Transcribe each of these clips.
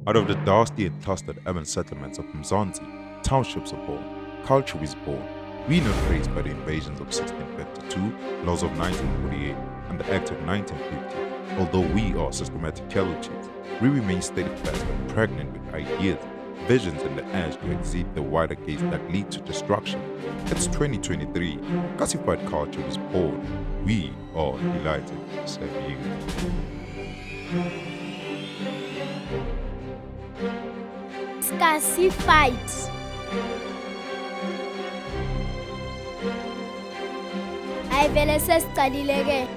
Out of the dusty and clustered urban settlements of Mzansi, townships are born, culture is born. We not raised by the invasions of 1652, laws of 1948, and the Act of 1950. Although we are systematic casualties, we remain steadfast and pregnant with ideas, visions, and the urge to exceed the wider gaze that lead to destruction. It's 2023. Classified culture is born. We are delighted to serve you. Classified. Ayivele sesicalile ke.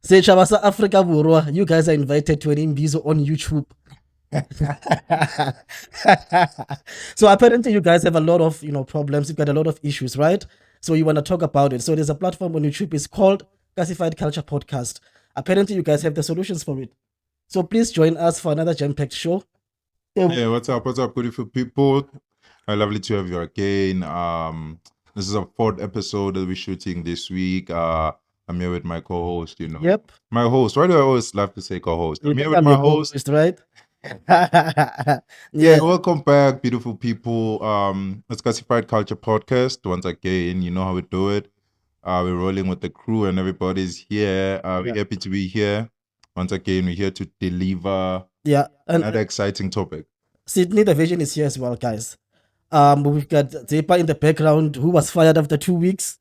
Setšhaba sa Afrika Borwa, you guys are invited to an imbizo on YouTube. So apparently you guys have a lot of problems. You've got a lot of issues, right? So you want to talk about it. So there's a platform on YouTube. It's called Classified Culture Podcast. Apparently you guys have the solutions for it. So please join us for another jam-packed show. Yeah, what's up, beautiful people? Lovely to have you again. This is a fourth episode that we're shooting this week. I'm here with my co-host, Yep. My host. Why do I always love to say co-host? You I'm here think with I'm my your host. co-host, right? Yeah, Yeah. welcome back, beautiful people. It's Classified Culture Podcast. Once again, you know how we do it. We're rolling with the crew and everybody's here. We're Yeah. happy to be here. Once again, we're here to deliver Yeah. And another exciting topic. Sydney, the vision is here as well, guys. We've got Zepa in the background, who was fired after 2 weeks.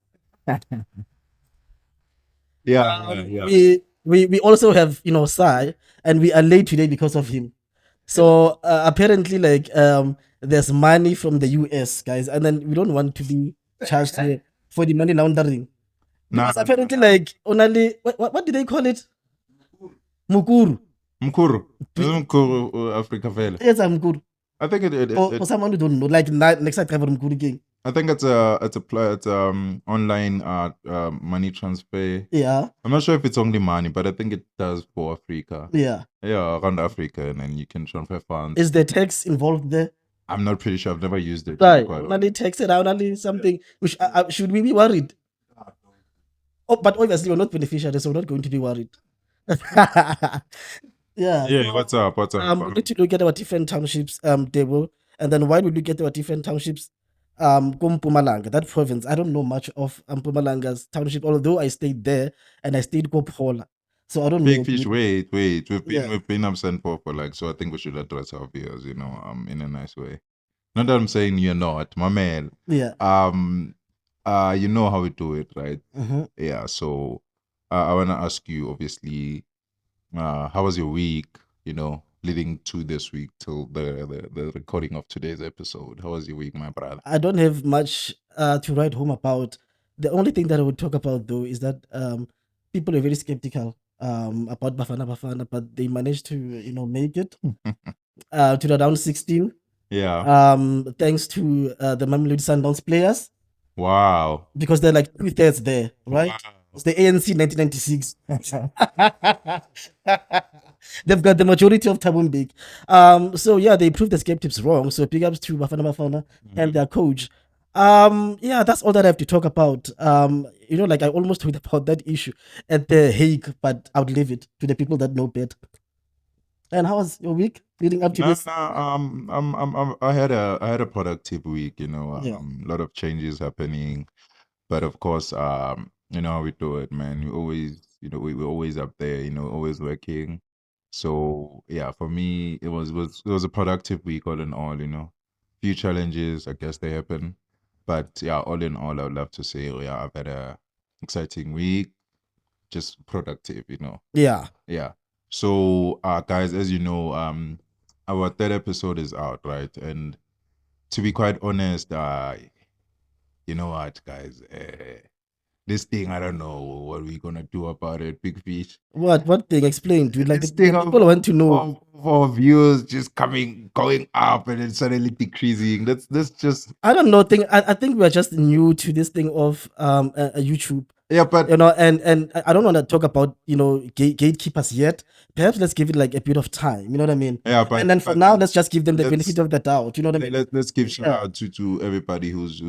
Yeah. We also have Sai, and we are late today because of him. So apparently, like there's money from the US, guys, and then we don't want to be charged here for the money laundering. Nah, Because apparently, like only what do they call it? Mukuru. Mkuru. Mkuru, Africa Vele. Yes, I'm good. I think For someone who don't know, like next time I'm Mukuru again. I think it's online money transfer. Yeah. I'm not sure if it's only money, but I think it does for Africa. Yeah. Yeah, around Africa, and then you can transfer funds. Is there tax involved there? I'm not pretty sure. I've never used it. Right. Only tax it out, only something. Which should we be worried? Oh, but obviously you're not beneficiary, so we're not going to be worried. Yeah. Yeah. What's up? We need to look at our different townships, Debo, and then while we look at our different townships, Mpumalanga, that province, I don't know much of Mpumalanga's township, although I stayed there and I stayed Kophola. So I don't know. Big fish, wait. We've been absent for like, so I think we should address our viewers, in a nice way. Not that I'm saying you're not, my man. Yeah. You know how we do it, right? Mhm. Yeah. So I wanna ask you, obviously, how was your week? Leading to this week till the recording of today's episode. How was your week, my brother? I don't have much to write home about. The only thing that I would talk about though is that people are very skeptical about Bafana, but they managed to make it to the round 16. Yeah. Thanks to the Mamelodi Sundowns players. Wow. Because they're like 2/3 there, right? Wow. It's the ANC 1996. They've got the majority of Thabo Mbeki. So yeah, they proved the skeptics wrong. So big ups to Bafana and their coach. Yeah, that's all that I have to talk about. Like I almost talked about that issue at the Hague, but I would leave it to the people that know better. And how was your week leading up to this? I had a productive week, Yeah. a lot of changes happening, but of course, you know how we do it, man. We always, we're always up there, always working. So yeah, for me, it was a productive week all in all, Few challenges, I guess they happen, but yeah, all in all, I would love to say, yeah, I've had a exciting week, just productive, Yeah. Yeah. So, guys, as you know, our third episode is out, right? And to be quite honest, you know what, guys, this thing, I don't know what we're gonna do about it. Big fish. What thing? Explain, dude. Like This the thing people want to know. for views just going up and then suddenly decreasing. That's just. I don't know. I think we're just new to this thing of YouTube. Yeah, but you know, and I don't want to talk about, you know, gatekeepers yet. Perhaps let's give it like a bit of time. You know what I mean? yeah, but And then for but now, let's just give them the let's benefit of the doubt. You know what I mean? let's give shout Yeah. out to everybody who's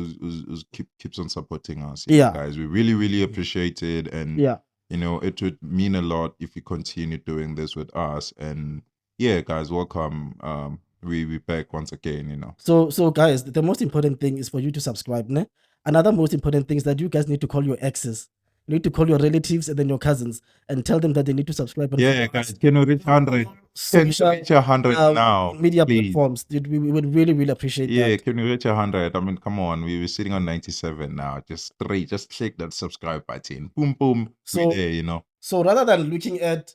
keeps on supporting us. You know, Yeah. guys, we really appreciate it, and Yeah. you know, it would mean a lot if you continue doing this with us. And yeah, guys, welcome. We back once again. You know. So guys, the most important thing is for you to subscribe. Ne? Another most important thing is that you guys need to call your exes. You need to call your relatives and then your cousins and tell them that they need to subscribe. And Yeah, follow guys, us. can we reach 100? Can we Social reach 100 now? media Please. platforms. We would really appreciate Yeah, that. can we reach 100? I mean, come on, we're sitting on 97 now. Just click that subscribe button. Boom, boom. So- We're there, you know. So rather than looking at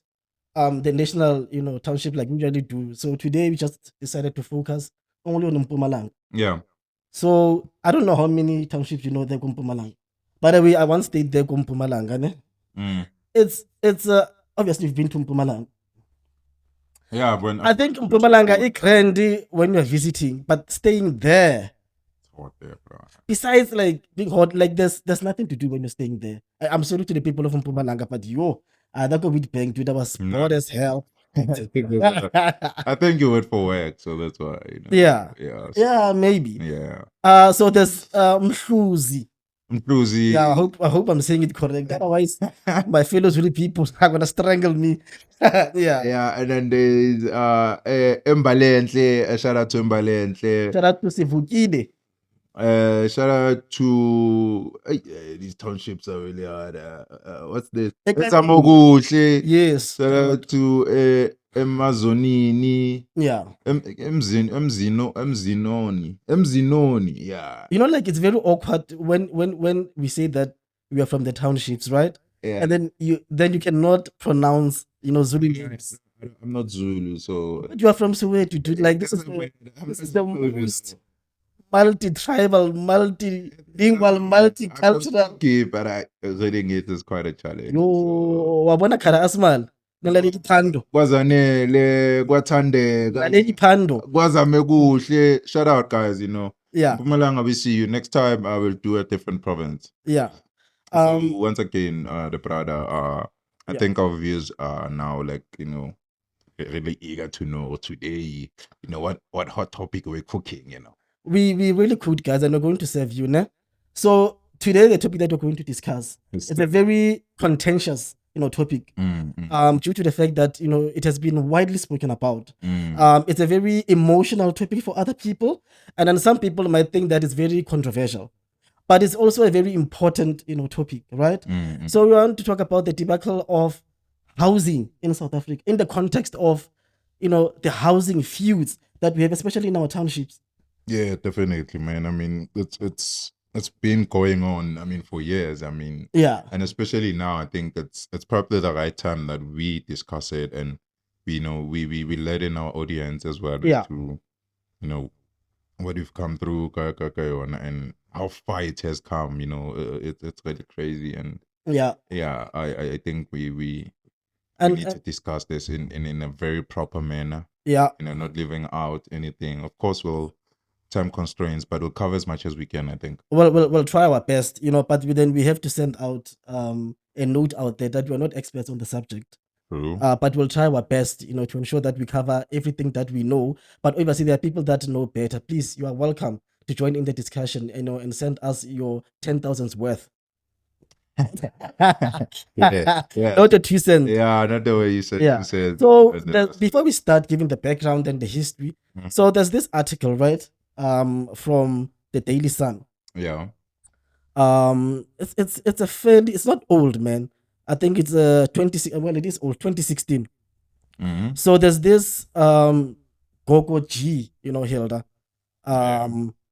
the national, you know, township like we usually do, so today we just decided to focus only on Mpumalanga. Yeah. So I don't know how many townships you know there Mpumalanga. By the way, I once stayed there Mpumalanga. Ne? Mm. It's obviously you've been to Mpumalanga. Yeah, when I think Mpumalanga is trendy when you're visiting, but staying there, hot there, bro. besides like being hot, like there's nothing to do when you're staying there. I'm sorry to the people of Mpumalanga, but that go with bank, dude, that was bored as hell. I think you went for work, so that's why. You know. Yeah. Yeah. Yeah, maybe. Yeah. So there's Mhluzi. Mhluzi. Yeah, I hope I'm saying it correct. Otherwise, my fellow Zulu people are gonna strangle me. Yeah. Yeah, and then there's Imbalances. Shout out to Imbalances. Shout out to Sivukide. Shout out to these townships are really hard. What's this? Esamokuhle. Yes. Shout out to Emazonini. Yeah. Emzinoni. Yeah. You know, like it's very awkward when we say that we are from the townships, right? Yeah. And then you cannot pronounce, you know, Zulu names. I'm not Zulu, so But you are from Soweto, dude. Like this is the most multi-tribal, multilingual, multicultural. Okay, but reading it is quite a challenge. Yo, wabona khara asmal. Nalaleli phando. Kwazanele, kwathandeka, Nalaleli phando. kwazame kuhle. Shout out, guys, you know. Yeah. Mpumalanga, we see you. Next time I will do a different province. Yeah. So once again, the brother, I think our viewers are now like, you know, really eager to know today, you know, what hot topic we're cooking, you know. We really could, guys, and we're going to serve you, ne? So today the topic that we're going to discuss is a very contentious, you know, topic. Due to the fact that, you know, it has been widely spoken about. It's a very emotional topic for other people, and then some people might think that it's very controversial. But it's also a very important, you know, topic, right? So we want to talk about the debacle of housing in South Africa in the context of, you know, the housing feuds that we have, especially in our townships. Yeah, definitely, man. I mean, it's been going on, I mean, for years. I mean, Yeah. and especially now, I think it's probably the right time that we discuss it, and we know we let in our audience as well Yeah. to, you know, what we've come through and how far it has come. You know, it's really crazy, and Yeah. I think we And need to discuss this in a very proper manner. yeah. You know, not leaving out anything. Of course, we'll time constraints, but we'll cover as much as we can, I think. Well, we'll try our best, you know, but then we have to send out a note out there that we're not experts on the subject. True. But we'll try our best, you know, to ensure that we cover everything that we know. But obviously, there are people that know better. Please, you are welcome to join in the discussion, you know, and send us your 10,000's worth. Yeah. Not a 2 cents. Yeah, not the way you said. Yeah. You said So before we start giving the background and the history, Mhm. so there's this article, right, from the Daily Sun. yeah. It's a fairly, it's not old, man. I think it's 26. Well, it is old, 2016. Mhm. So there's this Gogo G, you know, Hilda,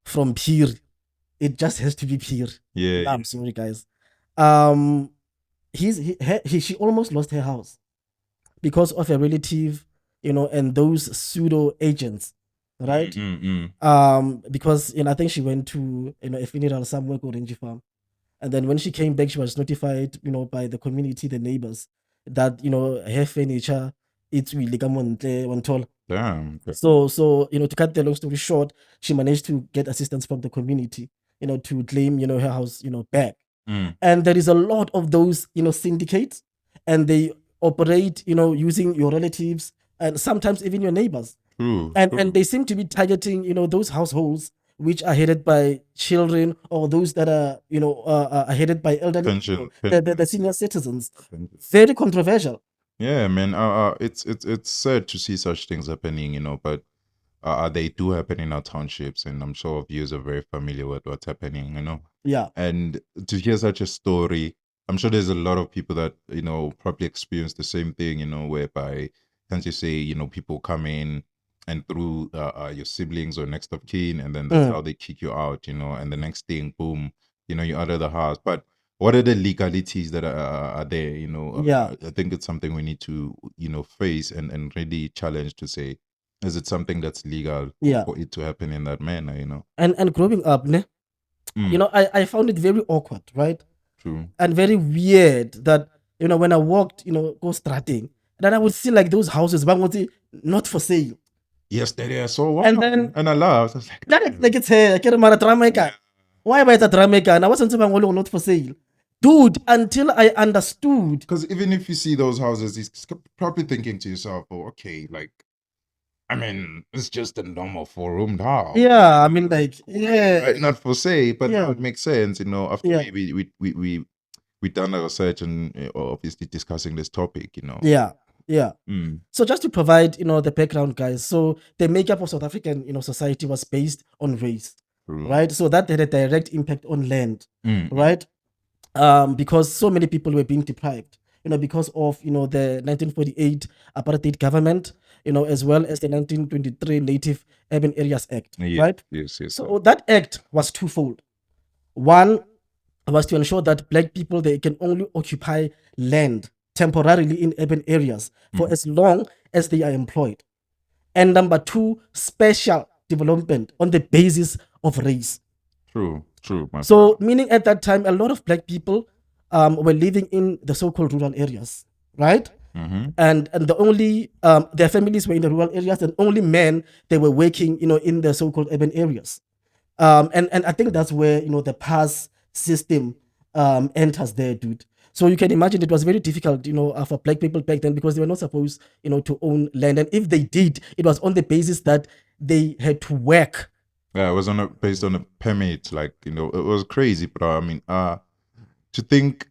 from Pier. It just has to be Pier. Yeah. I'm sorry, guys. She almost lost her house because of a relative, you know, and those pseudo agents, right? Because, you know, I think she went to, you know, a funeral somewhere called Orange Farm, and then when she came back, she was notified, you know, by the community, the neighbors, that, you know, her furniture, it's really Damn. so, you know, to cut the long story short, she managed to get assistance from the community, you know, to claim, you know, her house, you know, back. And there is a lot of those, syndicates, and they operate, using your relatives and sometimes even your neighbors. True. And they seem to be targeting, those households which are headed by children, or those that are, are headed by elderly people, the senior citizens. Very controversial. Yeah, man. It's sad to see such things happening, but they do happen in our townships, and I'm sure viewers are very familiar with what's happening, Yeah. And to hear such a story, I'm sure there's a lot of people that, probably experience the same thing, whereby, can't you say, people come in and through your siblings or next of kin, and then that's how they kick you out, and the next thing, boom, you're out of the house. But what are the legalities that are there, Yeah. I think it's something we need to, face and really challenge to say, is it something that's legal Yeah. for it to happen in that manner, And growing up, I found it very awkward, right? True. And very weird that, when I walked, go strating, then I would see like those houses, not for sale. Yesterday I saw one, And then and I laughed. I was like, like it's here. I can't drama. Why am I at a drama? And I wasn't saying not for sale, dude. Until I understood. because even if you see those houses, he's probably thinking to yourself, "Oh, okay, like, I mean, it's just a normal 4-roomed house. Yeah, I mean, like, yeah, Right, not for sale, but Yeah. it makes sense, After Yeah. maybe we done our research and obviously discussing this topic, yeah, yeah. Mm, So just to provide, the background, guys. So the makeup of South African, society was based on race, true. right? So that had a direct impact on land, Mm, right? Because so many people were being deprived, because of, the 1948 apartheid government, as well as the 1923 Native Urban Areas Act, yeah, right? yes, So that act was twofold. One was to ensure that black people, they can only occupy land temporarily in urban areas for as long as they are employed. And number two, special development on the basis of race. true, my So, meaning at that time, a lot of black people were living in the so-called rural areas, right? And the only their families were in the rural areas, and only men, they were working, in the so-called urban areas. And I think that's where, the pass system enters there, dude. So you can imagine it was very difficult, for black people back then, because they were not supposed, to own land. And if they did, it was on the basis that they had to work. Yeah, it was based on a permit, like, it was crazy, but I mean, to think,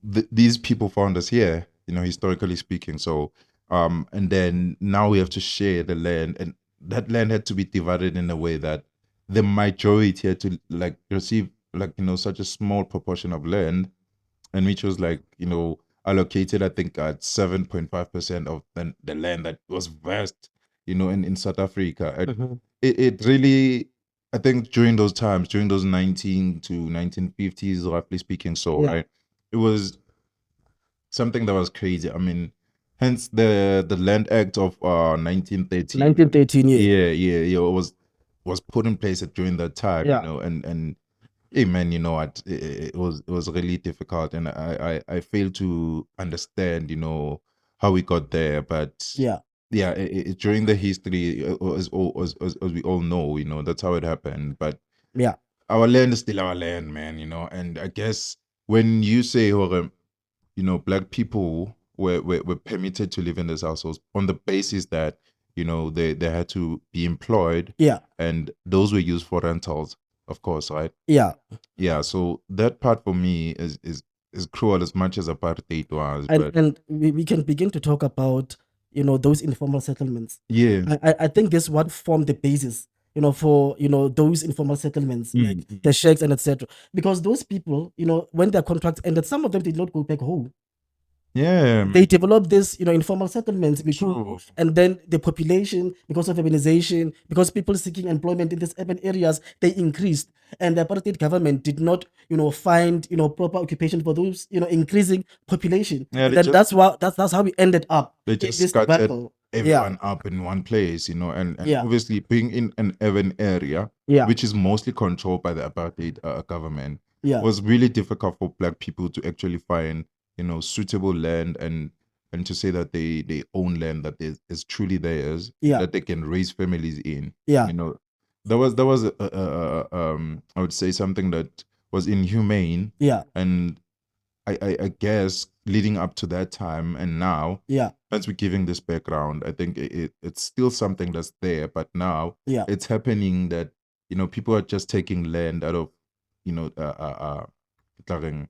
these people found us here, historically speaking. So, and then now we have to share the land, and that land had to be divided in a way that the majority had to like receive, like, such a small proportion of land, and which was like, allocated, I think, at 7.5% of the land that was vast, in South Africa. And it really, I think, during those times, during those 19 to 1950s, roughly speaking, so Yeah. right, it was something that was crazy. I mean, hence the Land Act of 1913. 1913, yeah. Yeah, it was put in place during that time, Yeah. and hey, man, you know what? It was really difficult, and I failed to understand, how we got there. But Yeah. yeah, during the history, as we all know, that's how it happened. But Yeah. our land is still our land, man, and I guess when you say, black people were permitted to live in these households on the basis that, they had to be employed, Yeah. and those were used for rentals, of course, right? Yeah. Yeah, so that part for me is cruel as much as apartheid was, but And we can begin to talk about, those informal settlements. yeah, I think this what formed the basis, for, those informal settlements, like the sheikhs and etc. Because those people, when their contracts ended, some of them did not go back home. yeah, They developed this, informal settlements True. and then the population, because of urbanization, because people seeking employment in these urban areas, they increased, and the apartheid government did not, find, proper occupation for those, increasing population. Yeah, And they then just- that's how we ended up they in just this scattered debacle. everyone up in one place, and Yeah. obviously being in an urban area, Yeah. which is mostly controlled by the apartheid government, Yeah. was really difficult for black people to actually find, suitable land, and to say that they own land that is truly theirs, Yeah. that they can raise families in. Yeah. That was I would say something that was inhumane. Yeah. And I guess leading up to that time and now, Yeah. as we're giving this background, I think it's still something that's there, but now Yeah. it's happening that, people are just taking land out of, you know, tlareng,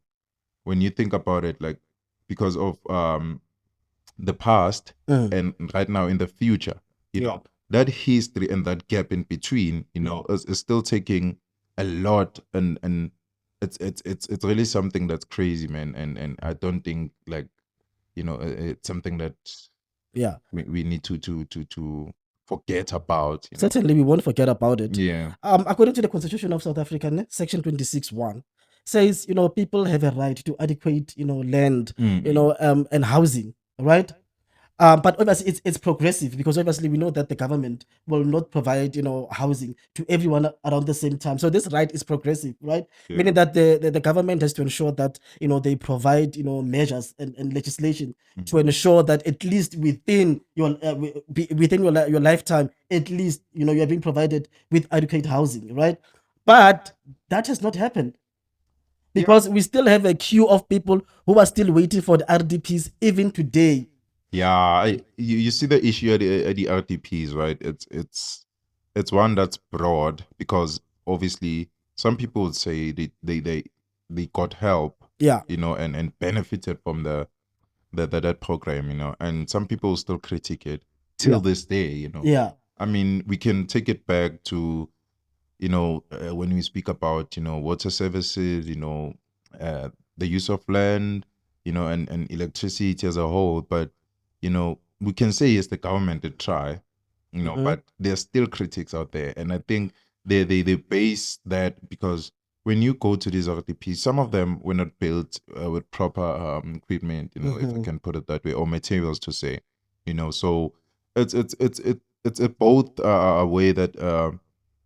when you think about it, like, because of the past and right now in the future, that history and that gap in between, is still taking a lot, and it's really something that's crazy, man. And I don't think, like, it's something that Yeah. we need to forget about. Certainly, we won't forget about it. Yeah. According to the Constitution of South Africa, Section 26(1) says, people have a right to adequate, land, and housing, right? But obviously, it's progressive, because obviously we know that the government will not provide, housing to everyone around the same time. So this right is progressive, right? Yeah. Meaning that the government has to ensure that, they provide, measures and legislation to ensure that at least within your your lifetime, at least, you are being provided with adequate housing, right? But that has not happened, because we still have a queue of people who are still waiting for the RDPs even today. Yeah, you see the issue at the RDPs, right? It's one that's broad, because obviously some people would say they got help, Yeah. and benefited from that program, and some people still critique it till this day. Yeah. I mean, we can take it back to, when we speak about, water services, the use of land, and electricity as a whole. But, we can say, yes, the government did try, but there's still critics out there. And I think they base that because when you go to these RDPs, some of them were not built with proper equipment, if I can put it that way, or materials to say, so it's a both a way that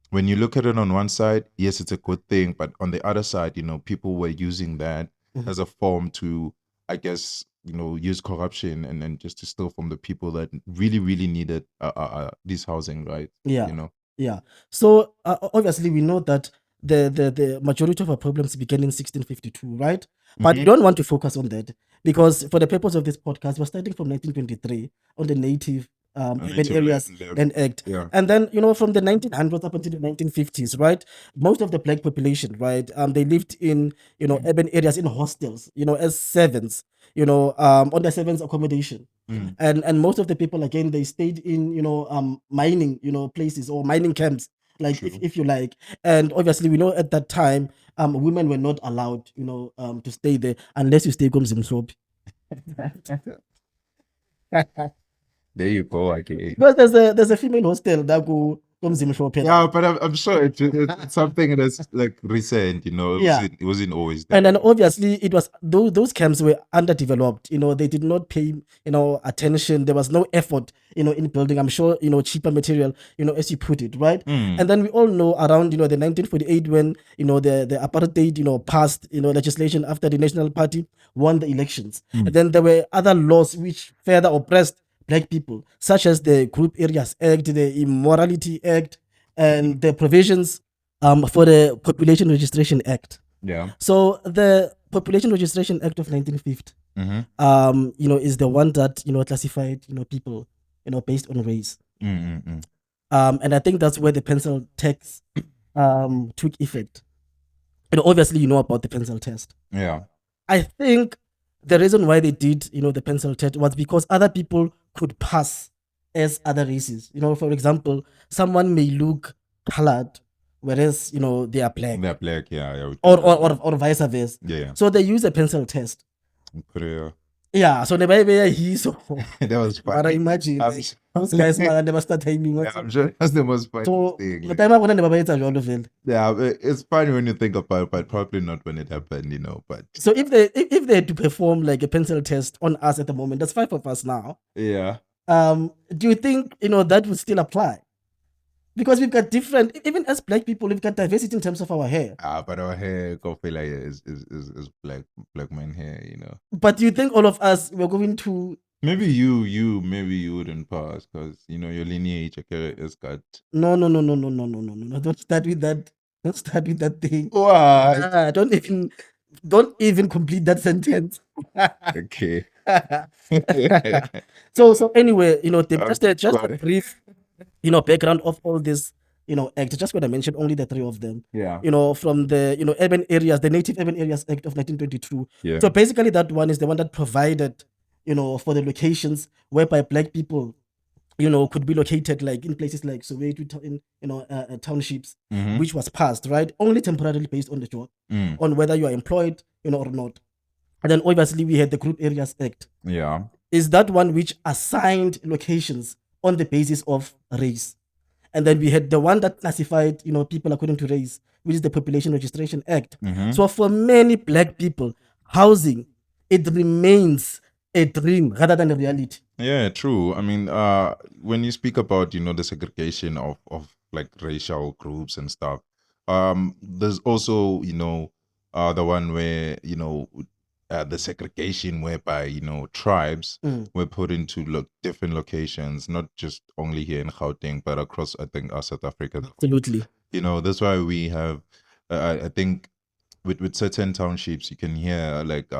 when you look at it on one side, yes, it's a good thing, but on the other side, people were using that as a form to, I guess, use corruption and just to steal from the people that really, really needed this housing, right? Yeah. Yeah. So obviously we know that the majority of our problems began in 1652, right? But we don't want to focus on that, because for the purpose of this podcast, we're starting from 1923 on the Native Urban Native Areas Land Act. Yeah. And then, from the 1900s up until the 1950s, right? Most of the black population, right? They lived in, urban areas in hostels, as servants, on the servants accommodation. And most of the people, again, they stayed in, mining, places, or mining camps, like, if you like. And obviously we know at that time, women were not allowed, to stay there unless you stay komzimhlophe. There you go again. Because there's a female hostel that go komzimhlophe. Yeah, but I'm sure it's something that's like recent, Yeah. It wasn't always there. And then obviously it was those camps were underdeveloped. They did not pay attention. There was no effort in building. I'm sure cheaper material, as you put it, right. And then we all know around the 1948, when the apartheid passed legislation after the National Party won the elections. And then there were other laws which further oppressed black people, such as the Group Areas Act, the Immorality Act, and the provisions for the Population Registration Act. Yeah. So the Population Registration Act of 1950, is the one that classified people based on race. And I think that's where the pencil tax took effect. Obviously you know about the pencil test. Yeah. I think the reason why they did the pencil test was because other people could pass as other races. For example, someone may look colored, whereas they are black. They're black, yeah. Or vice versa. Yeah. So they use a pencil test. Yeah. Yeah, so the baby he so That was but funny. imagine I'm like, those guys man never start timing. Yeah, I'm sure that's the most funny So thing. the like- time I wouldn't never better all of it. Yeah, but it's funny when you think about it, but probably not when it happened, But So if they had to perform like a pencil test on us at the moment, that's 5 of us now. yeah, Do you think that would still apply? Because we've got different, even as black people, we've got diversity in terms of our hair. but our hair, coffee like is black man hair, But do you think all of us we're going to? Maybe you wouldn't pass because your lineage is got. No. Don't start with that. Don't start with that thing. What? Don't even complete that sentence. Okay. So anyway, just Got a it. brief, background of all this, act. Just going to mention only the three of them. Yeah. From the urban areas, the Native Urban Areas Act of 1922. Yeah. So basically, that one is the one that provided, for the locations whereby black people, could be located like in places like Soweto, in townships, Mhm. which was passed, right, only temporarily based on the job, Mm. on whether you are employed, or not. And then obviously we had the Group Areas Act. Yeah. Is that one which assigned locations on the basis of race. And then we had the one that classified, people according to race, which is the Population Registration Act. Mhm. So for many black people, housing, it remains a dream rather than a reality. Yeah, true. I mean, when you speak about, the segregation of like racial groups and stuff, there's also, the one where, the segregation whereby, tribes Mm. were put into different locations, not just only here in Gauteng, but across, I think, South Africa. Absolutely. That's why we have, I think, with certain townships, you can hear like,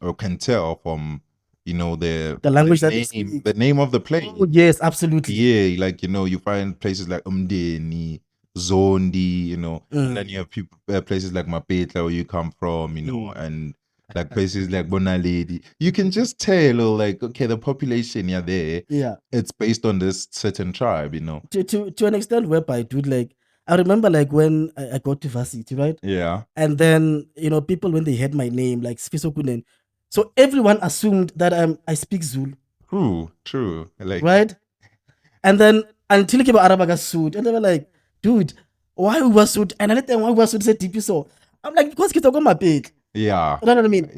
or can tell from, The language that they name, speak. the name of the place. Oh, yes, absolutely. Yeah, like you find places like Umdeni, Zondi, and then you have people places like Mapetla where you come from, and like places like Bonaledi. You can just tell, like, okay, the population there, Yeah. it's based on this certain tribe, To an extent whereby, dude, like, I remember like when I got to varsity, right? Yeah. And then, people, when they heard my name, like Sfiso Kunen, so everyone assumed that I speak Zulu, True. Like, right? And then until Kiba Arabaga sued, and they were like, dude, why we were sued? And I let them why we were sued, said DP so. I'm like, because kids are my page. yeah. You know what I mean?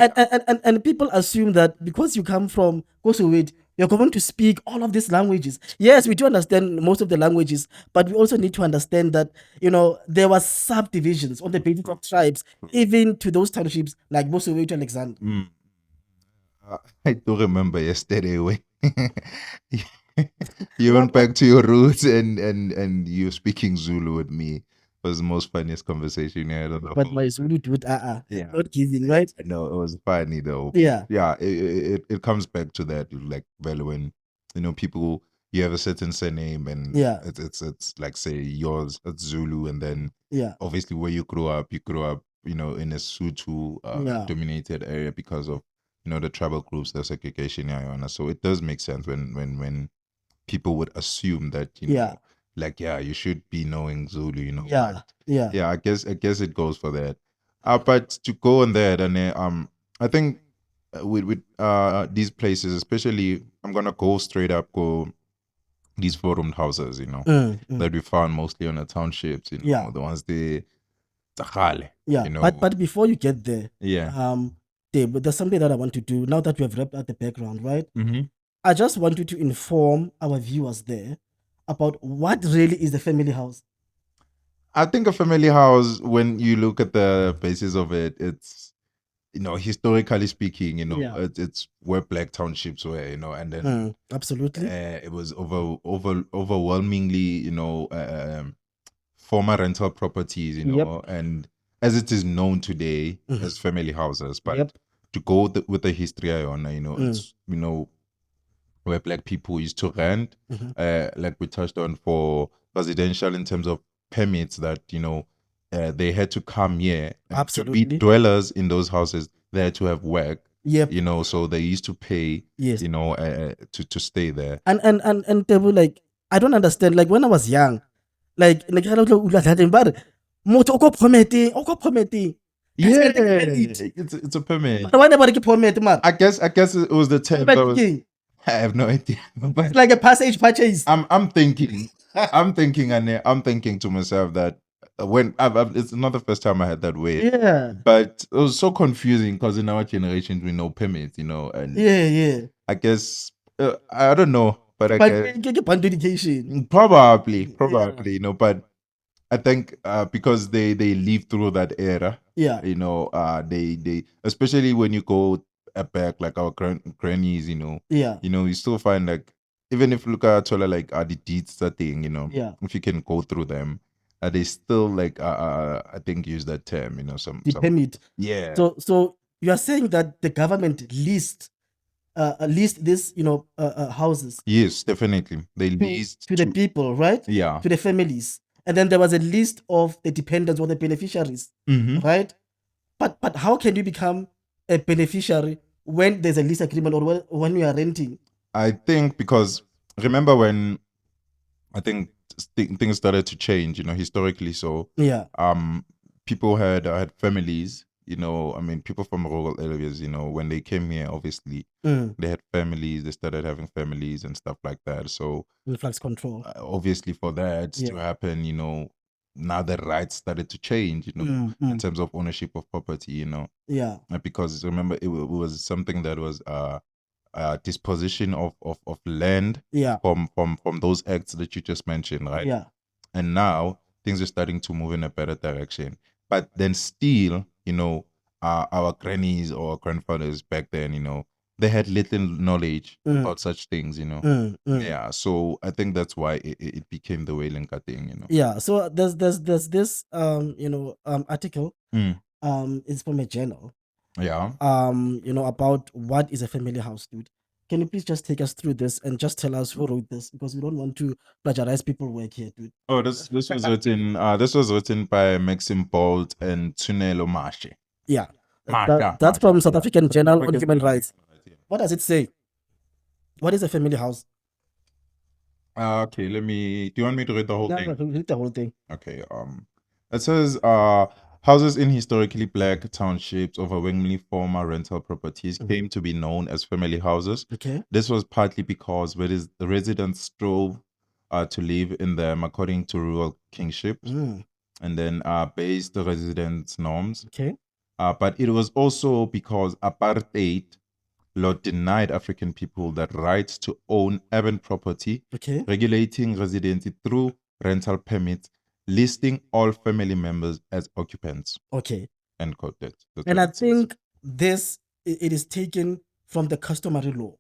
And people assume that because you come from Kosovo, you're going to speak all of these languages. Yes, we do understand most of the languages, but we also need to understand that, there was subdivisions on the basis of tribes, even to those townships like Bosowe to Alexander. I do remember yesterday when you went back to your roots and you're speaking Zulu with me. It was the most funniest conversation you had on the But whole. my Zulu dude, Yeah. not giving, right? No, it was funny though. Yeah. Yeah, it comes back to that, like, well, when people, you have a certain surname and Yeah. it's like, say yours, it's Zulu, and then Yeah. obviously where you grew up in a Sotho Yeah. dominated area because of the tribal groups, the segregation. Yeah, so it does make sense when people would assume that Yeah. like, yeah, you should be knowing Zulu, Yeah. but Yeah. yeah, I guess it goes for that. But to go on that, and I think with these places, especially, I'm gonna go straight up, go these forum houses, that we found mostly on the townships, Yeah. the ones they Tsakale, Yeah. But before you get there, yeah. Dave, there's something that I want to do now that we have wrapped up the background, right? Mm-hmm. I just want you to inform our viewers there about what really is the family house. I think a family house, when you look at the basis of it, it's historically speaking, Yeah. it's where black townships were, and then Absolutely. it was overwhelmingly, former rental properties, Yep. and as it is known today as family houses. But Yep. to go with the history on, it's where black people used to rent, like we touched on, for residential, in terms of permits that they had to come here, and to be Absolutely. dwellers in those houses. They had to have work. Yep. So they used to pay. Yes. To stay there. And they were like, I don't understand. Like when I was young, like moto oko promoting. Yeah, it's a permit. Why never get permit, man? I guess it was the term. But That was, again, I have no idea. But it's like a passage purchase. I'm thinking, and I'm thinking to myself that when it's not the first time I had that way. Yeah. But it was so confusing because in our generation we know permits, and Yeah. I guess I don't know, but I But guess get dedication. probably, but I think because they lived through that era. Yeah. They especially when you go back, like our grannies, Yeah. you still find, like, even if you look at Tola, like, the deeds, that thing, Yeah. if you can go through them, they still like I think use that term, you know, some permit. yeah. So you are saying that the government leased this, houses Yes, definitely. They leased to the people, right? yeah. To the families, and then there was a list of the dependents or the beneficiaries, right? But how can you become a beneficiary when there's a lease agreement or when you are renting? I think because remember when I think things started to change, you know, historically. So Yeah. people had families, you know. I mean, people from rural areas, you know, when they came here, obviously they had families. They started having families and stuff like that. So Influx control. obviously, for that to happen, you know, now the rights started to change, you know, in terms of ownership of property, you know. Yeah. Because remember, it was something that was disposition of land Yeah. from those acts that you just mentioned, right? Yeah. And now things are starting to move in a better direction. But then still, you know, our grannies or grandfathers back then, you know, they had little knowledge about such things, you know. Yeah, so I think that's why it became the whaling thing, you know. Yeah. So there's this article. It's from a journal. Yeah. About what is a family house, dude. Can you please just take us through this and just tell us who wrote this, because we don't want to plagiarize people work here, dude. Oh, this was written by Maxim Bolt and Tunelo Mashe. Yeah. That's from South African Journal on Human Rights. What does it say? What is a family house? Okay, do you want me to read the whole thing? Read the whole thing. Okay, it says houses in historically black townships, overwhelmingly former rental properties, came to be known as family houses. Okay. This was partly because the residents strove to live in them according to rural kingships and then based the residents' norms. Okay. But it was also because apartheid law denied African people that right to own urban property, Okay. regulating residency through rental permits, listing all family members as occupants. Okay. End quote. And I think this it is taken from the customary law.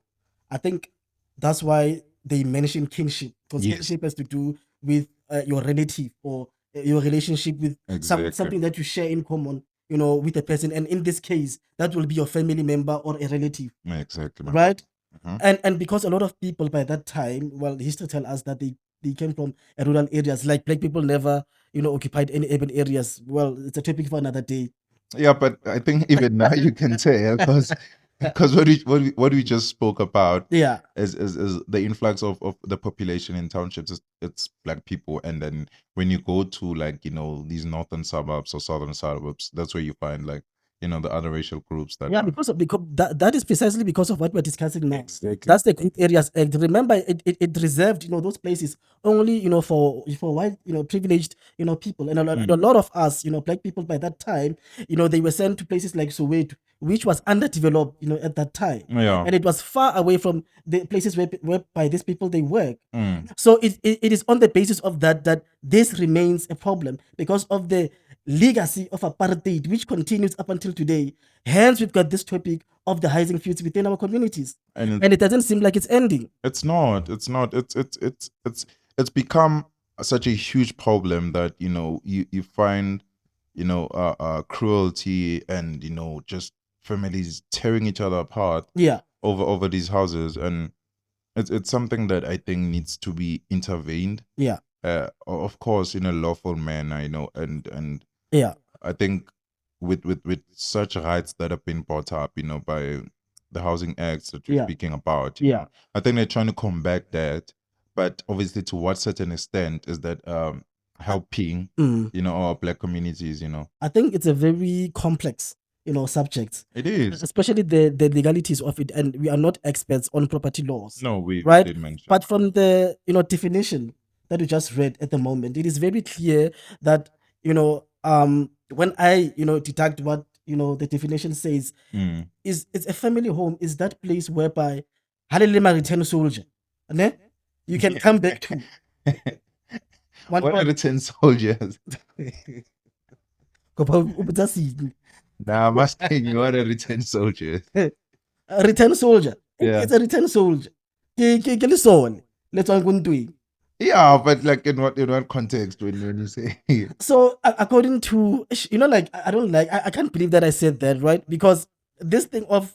I think that's why they mention kinship, because kinship has to do with your relative or your relationship with something that you share in common, with a person. And in this case, that will be your family member or a relative. Exactly. Right? And because a lot of people by that time, well, history tells us that they came from rural areas. Like black people never, occupied any urban areas. Well, it's a topic for another day. Yeah, but I think even now you can tell because what we just spoke about is the influx of the population in townships. It's black people, and then when you go to like these northern suburbs or southern suburbs, that's where you find like the other racial groups that because that is precisely because of what we're discussing now. Exactly. That's the Group Areas Act. Remember, it reserved those places only for white privileged people, and a lot of us black people by that time they were sent to places like Soweto, which was underdeveloped at that time, and it was far away from the places where by these people they work. So it is on the basis of that this remains a problem because of the legacy of apartheid, which continues up until today. Hence, we've got this topic of the housing feuds within our communities, and it doesn't seem like it's ending. It's not. It's become such a huge problem that you find cruelty and just families tearing each other apart. Over these houses, and it's something that I think needs to be intervened. Of course, in a lawful manner, and I think with such rights that have been brought up, by the housing acts that you're speaking about, I think they're trying to combat that. But obviously, to what certain extent is that helping, our black communities, I think it's a very complex, subject. It is. Especially the legalities of it, and we are not experts on property laws. No, we right? did mention. But from the definition that you just read at the moment, it is very clear that when I deduct what the definition says, is it's a family home is that place whereby Halilema return soldier, ne? You can come back to. What are the 10 soldiers? Nah, I'm asking you, what are the 10 soldiers? A return soldier. Yeah. It's a return soldier. Let's all go into it. Yeah, but like in what context when you say So according to, like, I don't like, I can't believe that I said that, right? Because this thing of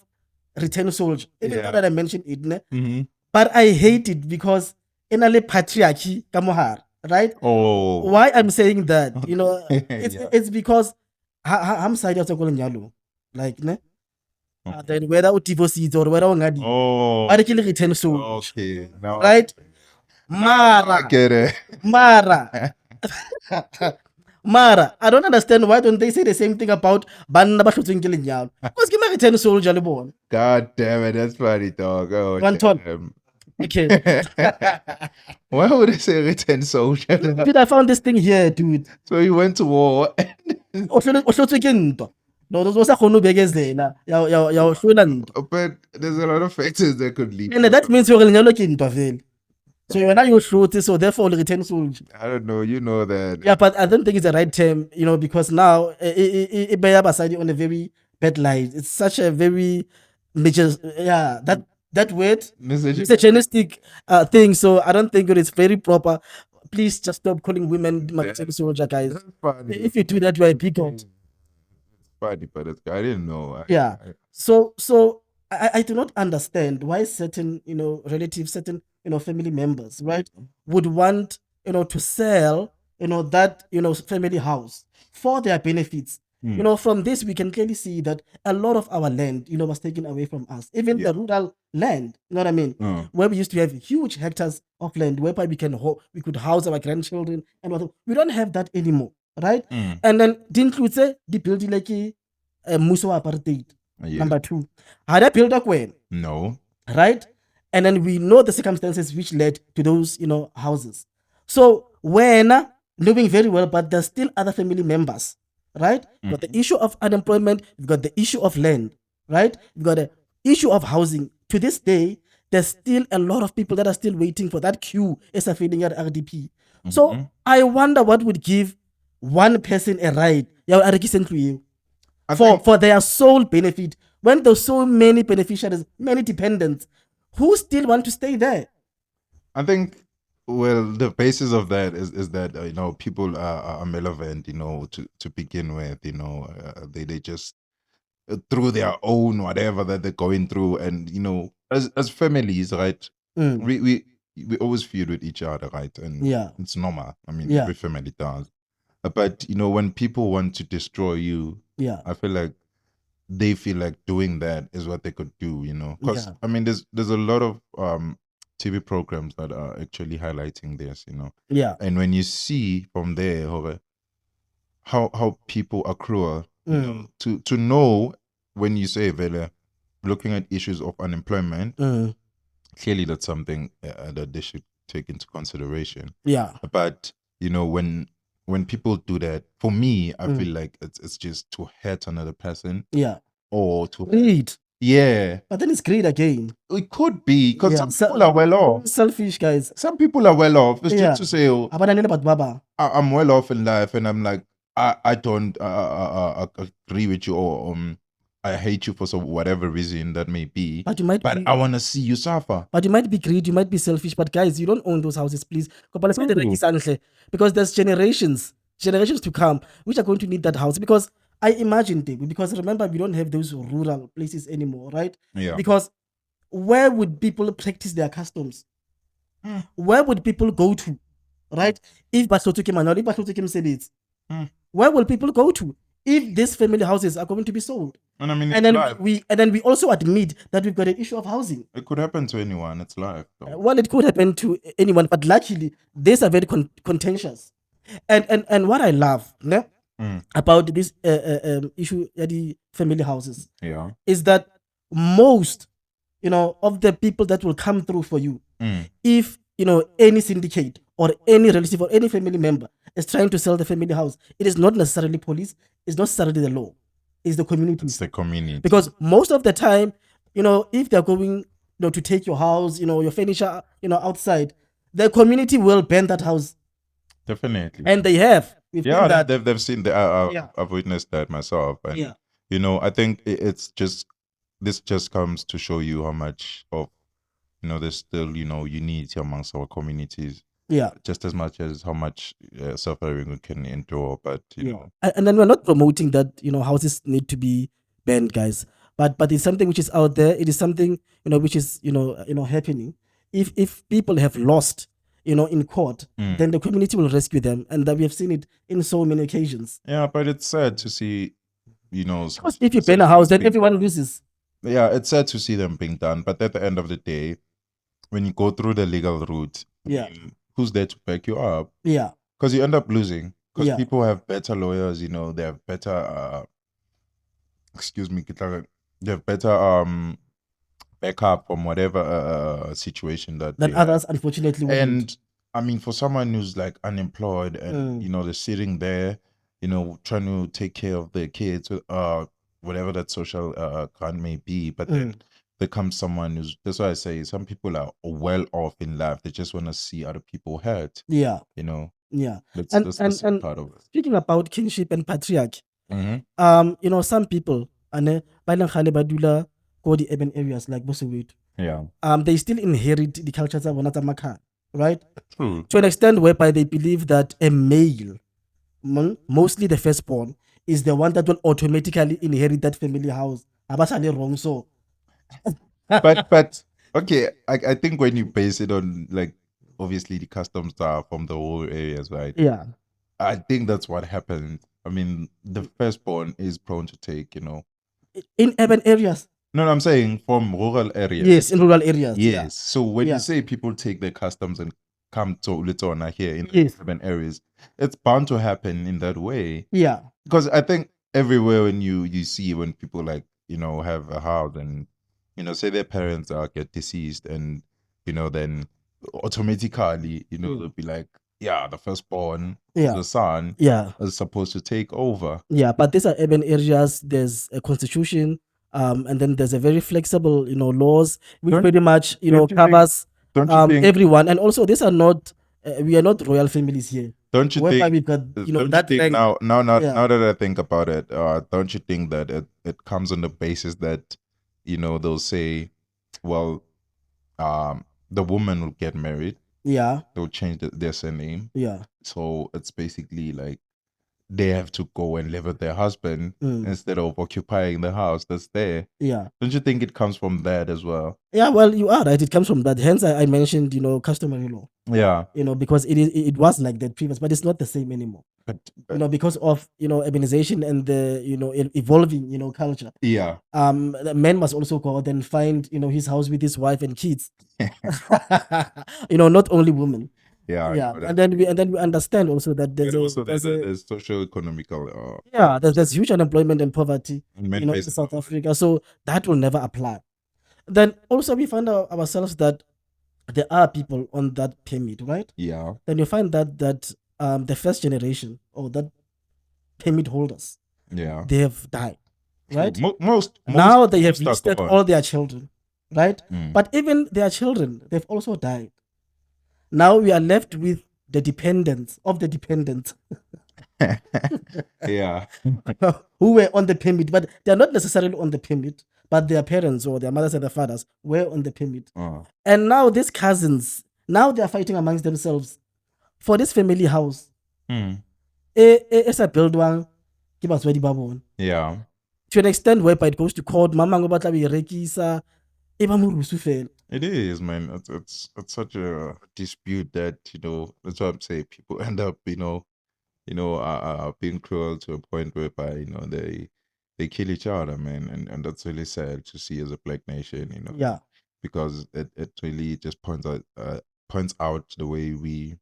return soldier, even though Yeah. that I mentioned it, ne, Mm-hmm. but I hate it because in a patriarchy kamohar, right? Oh. Why I'm saying that, Yeah. it's because I'm side of nyalo, like, ne, Okay. then whether u divorce or whether ngadi, Oh. but kill return soldier, Okay. Now right? now I Mara, get it. Mara. Mara, I don't understand why don't they say the same thing about banna ba hlotsweng ke lenyalo. Because ke return soldier le bona. God damn it, that's funny, dog. Oh, One ton. damn. Okay. Why would they say return soldier? Dude, I found this thing here, dude. So he went to war. O hlotswe ke ntwa. No, those was a khona ubekezela. Ya o hlola ntwa. But there's a lot of factors that could lead And to that means you're lenyalo ke ntwa vele. So you're not your hlotse, so therefore return soldier. I don't know, you know that. Yeah, but I don't think it's the right term, because now it beya basadi on a very bad light. It's such a very major, yeah, that word, misogynistic thing. So I don't think it is very proper. Please just stop calling women Makateki soldier, guys. That's funny. If you do that, you are a bigot. Funny, but I didn't know. Yeah. So I do not understand why certain, relatives, certain, family members, right, would want, to sell, that, family house for their benefits. From this, we can clearly see that a lot of our land, was taken away from us. Even the rural land, you know what I mean? Where we used to have huge hectares of land whereby we could house our grandchildren and what. We don't have that anymore, right? And then didn't we say the building like Muso apartheid? Yeah. Number 2. Had I built up when? No. Right? And then we know the circumstances which led to those, houses. So when knowing very well, but there's still other family members, right? You've got the issue of unemployment, you've got the issue of land, right? You've got the issue of housing. To this day, there's still a lot of people that are still waiting for that queue as a feeling at RDP. So I wonder what would give one person a right. For their sole benefit, when there's so many beneficiaries, many dependents, who still want to stay there? I think, well, the basis of that is that people are malevolent, to begin with. They just through their own whatever that they're going through, and as families, right? We always feud with each other, right? And Yeah. it's normal. I mean, Yeah. every family does. But when people want to destroy you, Yeah. I feel like they feel like doing that is what they could do, because Yeah. I mean, there's a lot of TV programs that are actually highlighting this, Yeah. and when you see from there how people are cruel, to know when you say Vele, looking at issues of unemployment, clearly that's something that they should take into consideration. Yeah. But when people do that, for me, I feel like it's just to hurt another person. Yeah. Or to greed. Yeah. But then it's greed again. It could be because Yeah, some people are well off. Selfish guys. Some people are well off. It's Yeah. just to say, oh, About Baba. I'm well off in life, and I'm like, I don't agree with you, or I hate you for whatever reason that may be. But you might be, I want to see you suffer. but you might be greedy, you might be selfish. But guys, you don't own those houses, please. Because there's generations to come which are going to need that house. Because I imagine, because remember, we don't have those rural places anymore, right? Yeah. Because where would people practice their customs? Where would people go to, right? If Basotsuke Manoli, Basotsuke Msebits, where will people go to if these family houses are going to be sold? And I mean, And then we also admit that we've got an issue of housing. it could happen to anyone. It's life. Well, it could happen to anyone, but luckily these are very contentious. And what I love about this issue at the family houses, Yeah. is that most of the people that will come through for you, if any syndicate or any relative or any family member is trying to sell the family house, it is not necessarily police, it's not necessarily the law, it's the community. It's the community. Because most of the time, if they're going to take your house, your furniture, outside, the community will burn that house. Definitely. And they have. We've Yeah, seen that. they've seen that. Yeah. I've witnessed that myself. And, Yeah. I think it's just, this just comes to show you how much of, there's still, unity amongst our communities. Yeah. just as much as how much suffering we can endure. But you know, And then we're not promoting that houses need to be banned, guys. But it's something which is out there. It is something which is happening. If people have lost in court, then the community will rescue them, and that we have seen it in so many occasions. yeah, but it's sad to see, you know, Because if you ban a house, then everyone loses. Yeah, it's sad to see them being done, but at the end of the day, when you go through the legal route, I mean, who's there to back you up? Yeah. Because you end up losing. Because Yeah. people have better lawyers, you know, they have better excuse me, they have better backup from whatever situation that That they others have. unfortunately wouldn't. And I mean, for someone who's like unemployed and you know, they're sitting there, you know, trying to take care of their kids, whatever that social grant may be, but then there comes someone who's, that's why I say some people are well off in life. They just want to see other people hurt. Yeah. You know. Yeah. That's And the part of it. speaking about kinship and patriarchy, some people ba leng kgale ba dula ko the urban areas like Bosoweto, Yeah. they still inherit the culture tsa bona tsa makhaya, right? True. To an extent whereby they believe that a male, mostly the firstborn, is the one that will automatically inherit that family house. Abasale wrong so. but okay, I think when you base it on like obviously the customs are from the whole areas, right? Yeah. I think that's what happened. I mean, the firstborn is prone to take, you know. In urban areas. No, I'm saying from rural areas. Yes, in rural areas. Yes. Yeah. So when Yeah. you say people take their customs and come to Litona here in Yes. urban areas, it's bound to happen in that way. Yeah. Because I think everywhere when you see when people like, you know, have a house and, you know, say their parents get deceased and, you know, then automatically, you know, they'll be like, yeah, the firstborn, the son, is supposed to take over. Yeah, but these are urban areas. There's a constitution, and then there's a very flexible, laws which pretty much, covers everyone. And also, these are not, we are not royal families here. Don't you Whereby think? we've got, Don't that you think rank. now Yeah. that I think about it, don't you think that it comes on the basis that, you know, they'll say, well, the woman will get married. Yeah. They'll change their surname. Yeah. So it's basically like they have to go and live with their husband instead of occupying the house that's there. Yeah. Don't you think it comes from that as well? Yeah, well, you are right. It comes from that. Hence, I mentioned, customary law. Yeah. Because it was like that previous, but it's not the same anymore. But Because of urbanization and the evolving culture. yeah. The man must also go out and find his house with his wife and kids. Not only women. Yeah. Yeah, and then we understand also that there's socio-economical there's huge unemployment and poverty in South Africa, so that will never apply. Then also we find ourselves that there are people on that permit, right? Yeah. Then you find that the first generation or that permit holders, yeah, they have died, right? Most now they have most are listed gone. all their children, right? But even their children, they've also died. Now we are left with the dependents of the dependents yeah. who were on the permit, but they're not necessarily on the permit, but their parents or their mothers and their fathers were on the permit. And now these cousins, now they're fighting amongst themselves for this family house. It's a build one, give us ready babon. Yeah. To an extent whereby it goes to court, mama ngo batla rekisa, it is, man. It's such a dispute that, you know, that's what I'm saying. People end up, being cruel to a point whereby, you know, they kill each other, man. And that's really sad to see as a black nation, you know. Yeah. Because it really just points out the way we,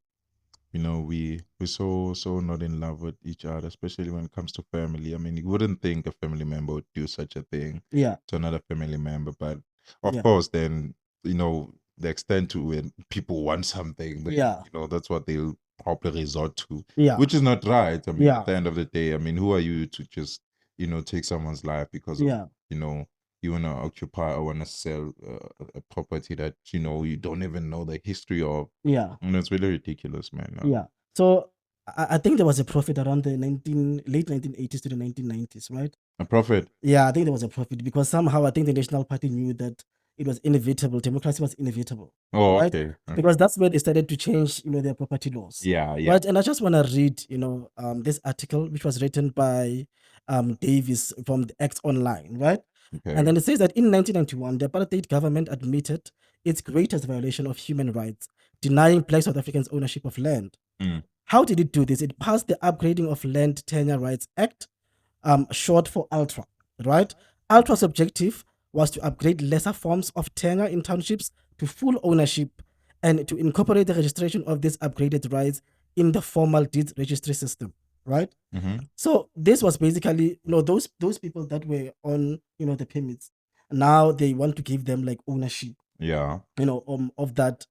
you know, we're so not in love with each other, especially when it comes to family. I mean, you wouldn't think a family member would do such a thing to another family member, but of course, then, you know, the extent to when people want something, then, you know, that's what they'll probably resort to, which is not right. I mean, at the end of the day, I mean, who are you to just, you know, take someone's life because of, you know, you want to occupy or want to sell a property that, you know, you don't even know the history of. And it's really ridiculous, man. So I think there was a profit around the late 1980s to the 1990s, right? A profit? Yeah, I think there was a profit because somehow I think the National Party knew that it was inevitable. Democracy was inevitable. Oh, right? okay. Because that's where they started to change, their property laws. Yeah, yeah. Right. And I just want to read, this article, which was written by Davis from the X Online, right? Okay. And then it says that in 1991, the apartheid government admitted its greatest violation of human rights, denying Black South Africans ownership of land. Mm. How did it do this? It passed the Upgrading of Land Tenure Rights Act, short for ULTRA, right? ULTRA's objective was to upgrade lesser forms of tenure in townships to full ownership and to incorporate the registration of these upgraded rights in the formal deeds registry system, right? Mm-hmm. So this was basically, those people that were on, the permits. Now they want to give them like ownership, Yeah. of that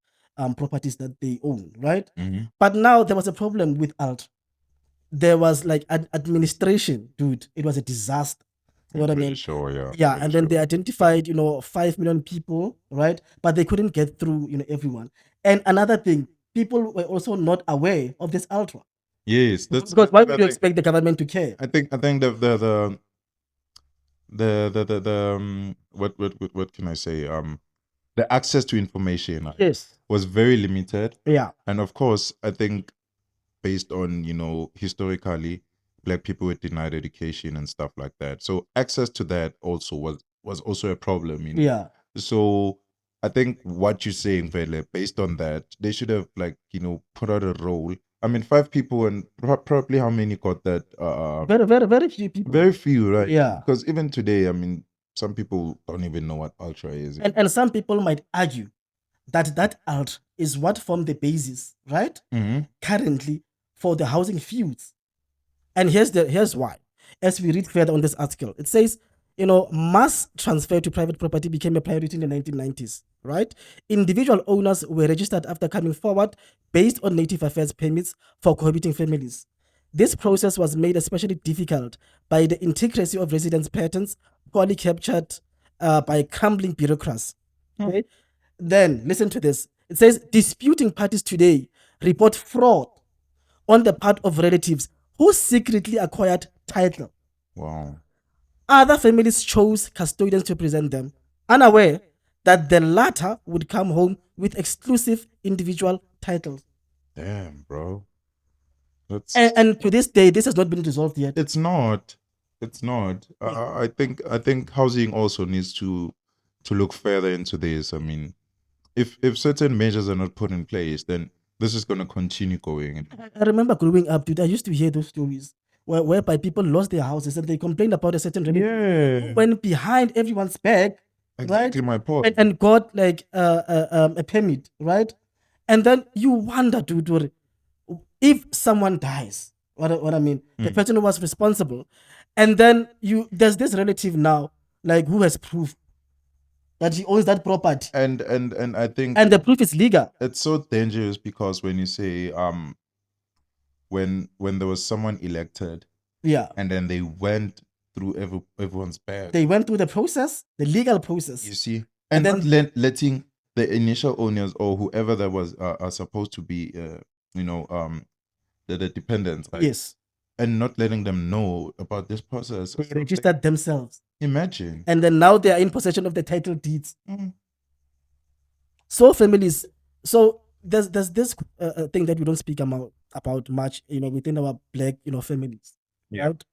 properties that they own, right? Mm-hmm. But now there was a problem with ULTRA. There was like administration, dude. It was a disaster. You know what I mean? Sure, yeah. Yeah, and then they identified, 5 million people, right? But they couldn't get through, everyone. And another thing, people were also not aware of this ULTRA. Yes, that's Because why would I you think- expect the government to care? I think the what can I say? The access to information Yes. was very limited. Yeah. And of course, I think based on, historically, Black people were denied education and stuff like that. So access to that also was also a problem, Yeah. So I think what you're saying, Vele, based on that, they should have put out a role. I mean, 5 people, and probably how many got that? Very, very, very few people. Very few, right? Yeah. Because even today, I mean, some people don't even know what ultra is. And some people might argue that ULTRA is what formed the basis, right? Mm-hmm. Currently for the housing feuds. And here's why. As we read further on this article, it says, mass transfer to private property became a priority in the 1990s, right? Individual owners were registered after coming forward based on native affairs permits for cohabiting families. This process was made especially difficult by the intricacy of residence patterns, poorly captured by crumbling bureaucrats. Okay? Then, listen to this. It says, disputing parties today report fraud on the part of relatives who secretly acquired title. Wow. Other families chose custodians to present them, unaware that the latter would come home with exclusive individual titles. Damn, bro. That's And to this day, this has not been resolved yet. it's not. It's not. I think housing also needs to look further into this. I mean, if certain measures are not put in place, then this is going to continue going. I remember growing up, dude, I used to hear those stories whereby people lost their houses and they complained about a certain relative who Yeah, went behind everyone's back, exactly right? my point. And got like a permit, right? And then you wonder, dude, if someone dies, what I mean, the person who was responsible, and then there's this relative now, like who has proof that he owns that property, And I think and the proof is legal. it's so dangerous because when you say when there was someone elected Yeah, and then they went through everyone's bag, they went through the process, the legal process. you see, And and then- not letting the initial owners or whoever that was are supposed to be the dependents, right? Yes, And not letting them know about this process. they registered themselves, Imagine. and then now they are in possession of the title deeds. Mm. So families, so there's this thing that we don't speak about much, within our Black, families, Yeah. right?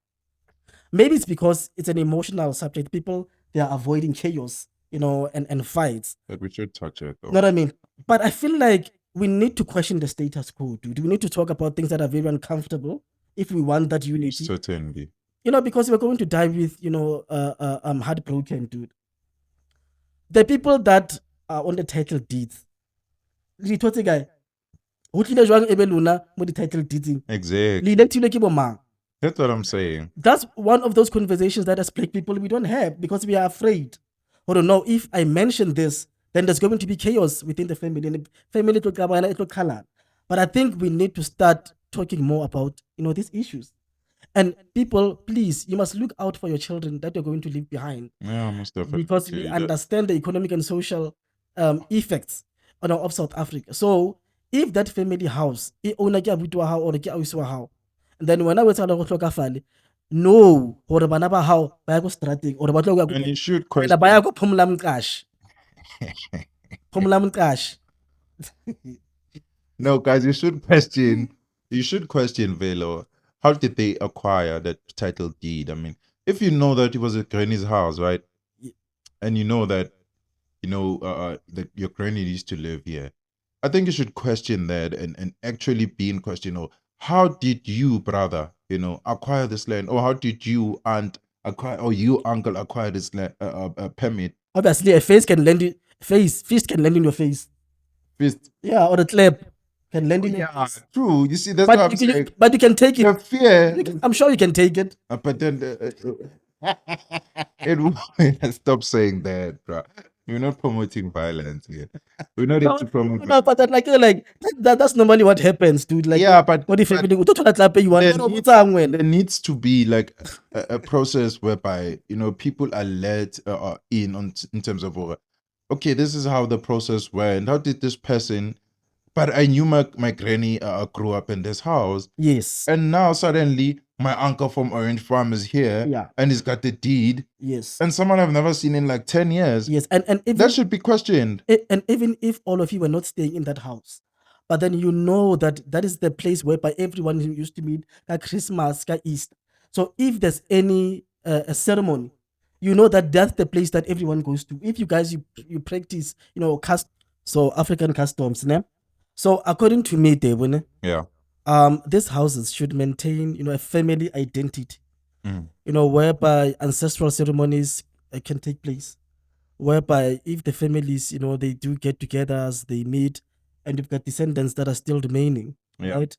Maybe it's because it's an emotional subject. People, they are avoiding chaos, and fights. But we should touch it though. You know what I mean? But I feel like we need to question the status quo, dude. We need to talk about things that are very uncomfortable if we want that unity. Certainly. Because we're going to die with, heartbroken, dude. The people that are on the title deeds, le thotse guy, ho tlile jwang ebe lona mo di title deeds Exactly. le electilwe ke bo mang? That's what I'm saying. That's one of those conversations that as Black people we don't have because we are afraid. Or no, if I mention this, then there's going to be chaos within the family. And the family to kabana, it will color. But I think we need to start talking more about, these issues. And people, please, you must look out for your children that you're going to leave behind. Yeah, most definitely. Because we understand the economic and social effects of South Africa. So if that family house, e owner ke abuti wa hao or ke ausi wa hao, and then when I was go hlokafale, no, hore bana ba hao ba ya go strateng or ba tlo go And you should ya question. ba ya go phumula mqashi. Phumula umqashi. No, guys, you should question. You should question Velo. How did they acquire that title deed? I mean, if you know that it was a granny's house, right, and you know that that your granny used to live here, I think you should question that and actually be in question. Or how did you, brother, acquire this land, or how did you aunt acquire, or you uncle acquire this land, permit? Obviously, a face can land you. Fist can land in your face. Fist. Yeah, or a clap can land in your Yeah, face. true. You see, that's what I'm But saying. but you can take The it. fear. I'm sure you can take it. But then stop saying that, bro. We're not promoting violence here. We're not No, into promote. no, but that's normally what happens, dude. Like, Yeah, but what if happening? You want there no, needs, it's ang when. there needs to be like a process whereby people are let in in terms of okay, this is how the process went. How did this person? But I knew my granny grew up in this house. Yes. And now suddenly my uncle from Orange Farm is here. Yeah. And he's got the deed. Yes. And someone I've never seen in like 10 years. Yes. And even That should be questioned. and even if all of you were not staying in that house, but then you know that that is the place whereby everyone used to meet at Christmas, at Easter. So if there's any a ceremony, you know that that's the place that everyone goes to. If you guys you practice, so African customs, ne? So according to me, Debone, Yeah. these houses should maintain, a family identity, Mm. whereby ancestral ceremonies can take place, whereby if the families, they do get together as they meet, and you've got descendants that are still remaining, Yeah. right?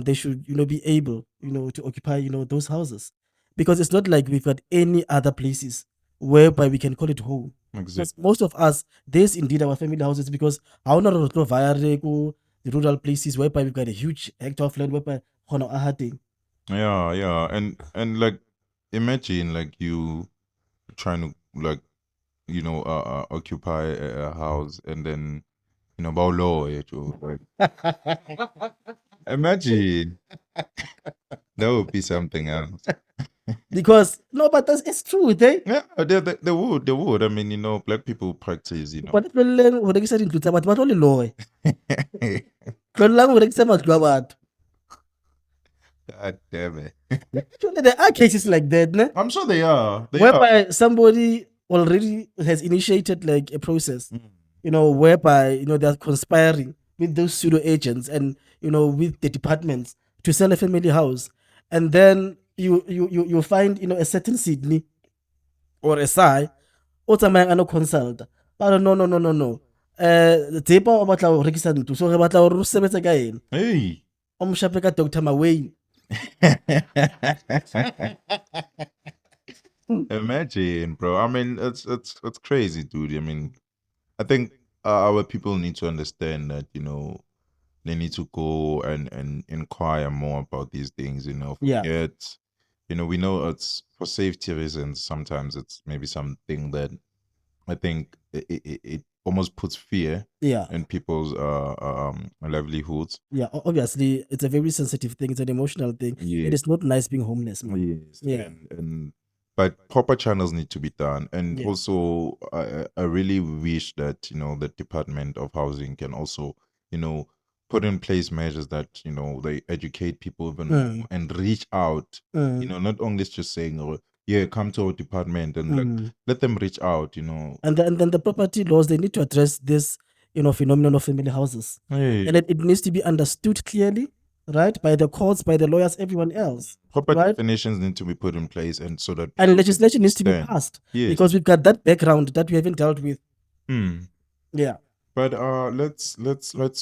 They should, be able, to occupy, those houses, because it's not like we've got any other places whereby we can call it home. Because Exactly. most of us, there's indeed our family houses, because how not via the rural places whereby we've got a huge hectare of land whereby Yeah, yeah. And like imagine like you trying to like occupy a house and then Baulo, like imagine that would be something else. because no, but it's true, they. Yeah, they would. I mean, black people practice, But tlolleng go rekisa dintlo tsa batho ba tlo le loe. Tlolelang go rekisa matlo a batho. God damn it. Actually, there are cases like that, ne? I'm sure they are. They are. Whereby somebody already has initiated like a process, whereby they're conspiring with those pseudo agents and with the departments to sell a family house, and then you find a certain Sydney or a Sai o tsamayang a no consult, but no. Tsepa o batla go rekisa ntlo, so re batla gore o sebetse ka ena, Hey. o mo shape ka Dr. Mawayne. Imagine, bro. I mean, it's crazy, dude. I mean, I think our people need to understand that they need to go and inquire more about these things. Yeah. Forget. We know it's for safety reasons. Sometimes it's maybe something that I think it almost puts fear in people's livelihoods. Yeah, obviously it's a very sensitive thing. It's an emotional thing. Yeah. It is not nice being homeless, man. Yes. Yeah. And but proper channels need to be done. And Yeah. also I really wish that, the Department of Housing can also, put in place measures that, they educate people even more and reach out. Not only just saying, oh, yeah, come to our department and like let them reach out, And then the property laws, they need to address this, phenomenon of family houses. Hey. And it needs to be understood clearly, right? By the courts, by the lawyers, everyone else. Proper right? definitions need to be put in place, and so that And legislation needs to be understand. passed. Yes. Because we've got that background that we haven't dealt with. Yeah. But let's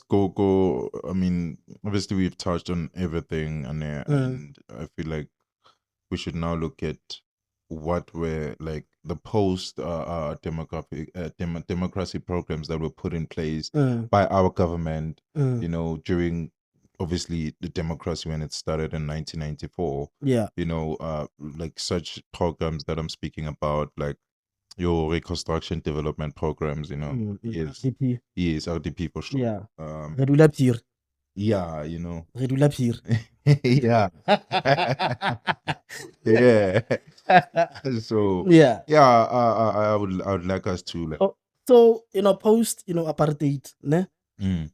go. I mean, obviously we've touched on everything, and I feel like we should now look at what were like the post democracy programs that were put in place by our government. During obviously the democracy when it started in 1994. Yeah. Like such programs that I'm speaking about, like your reconstruction development programs, yes, RDP. yes, RDP for sure. Yeah. Yeah, Re dula phir. yeah, yeah. So Yeah. yeah, I would like us to like So, post, apartheid, ne? Mm.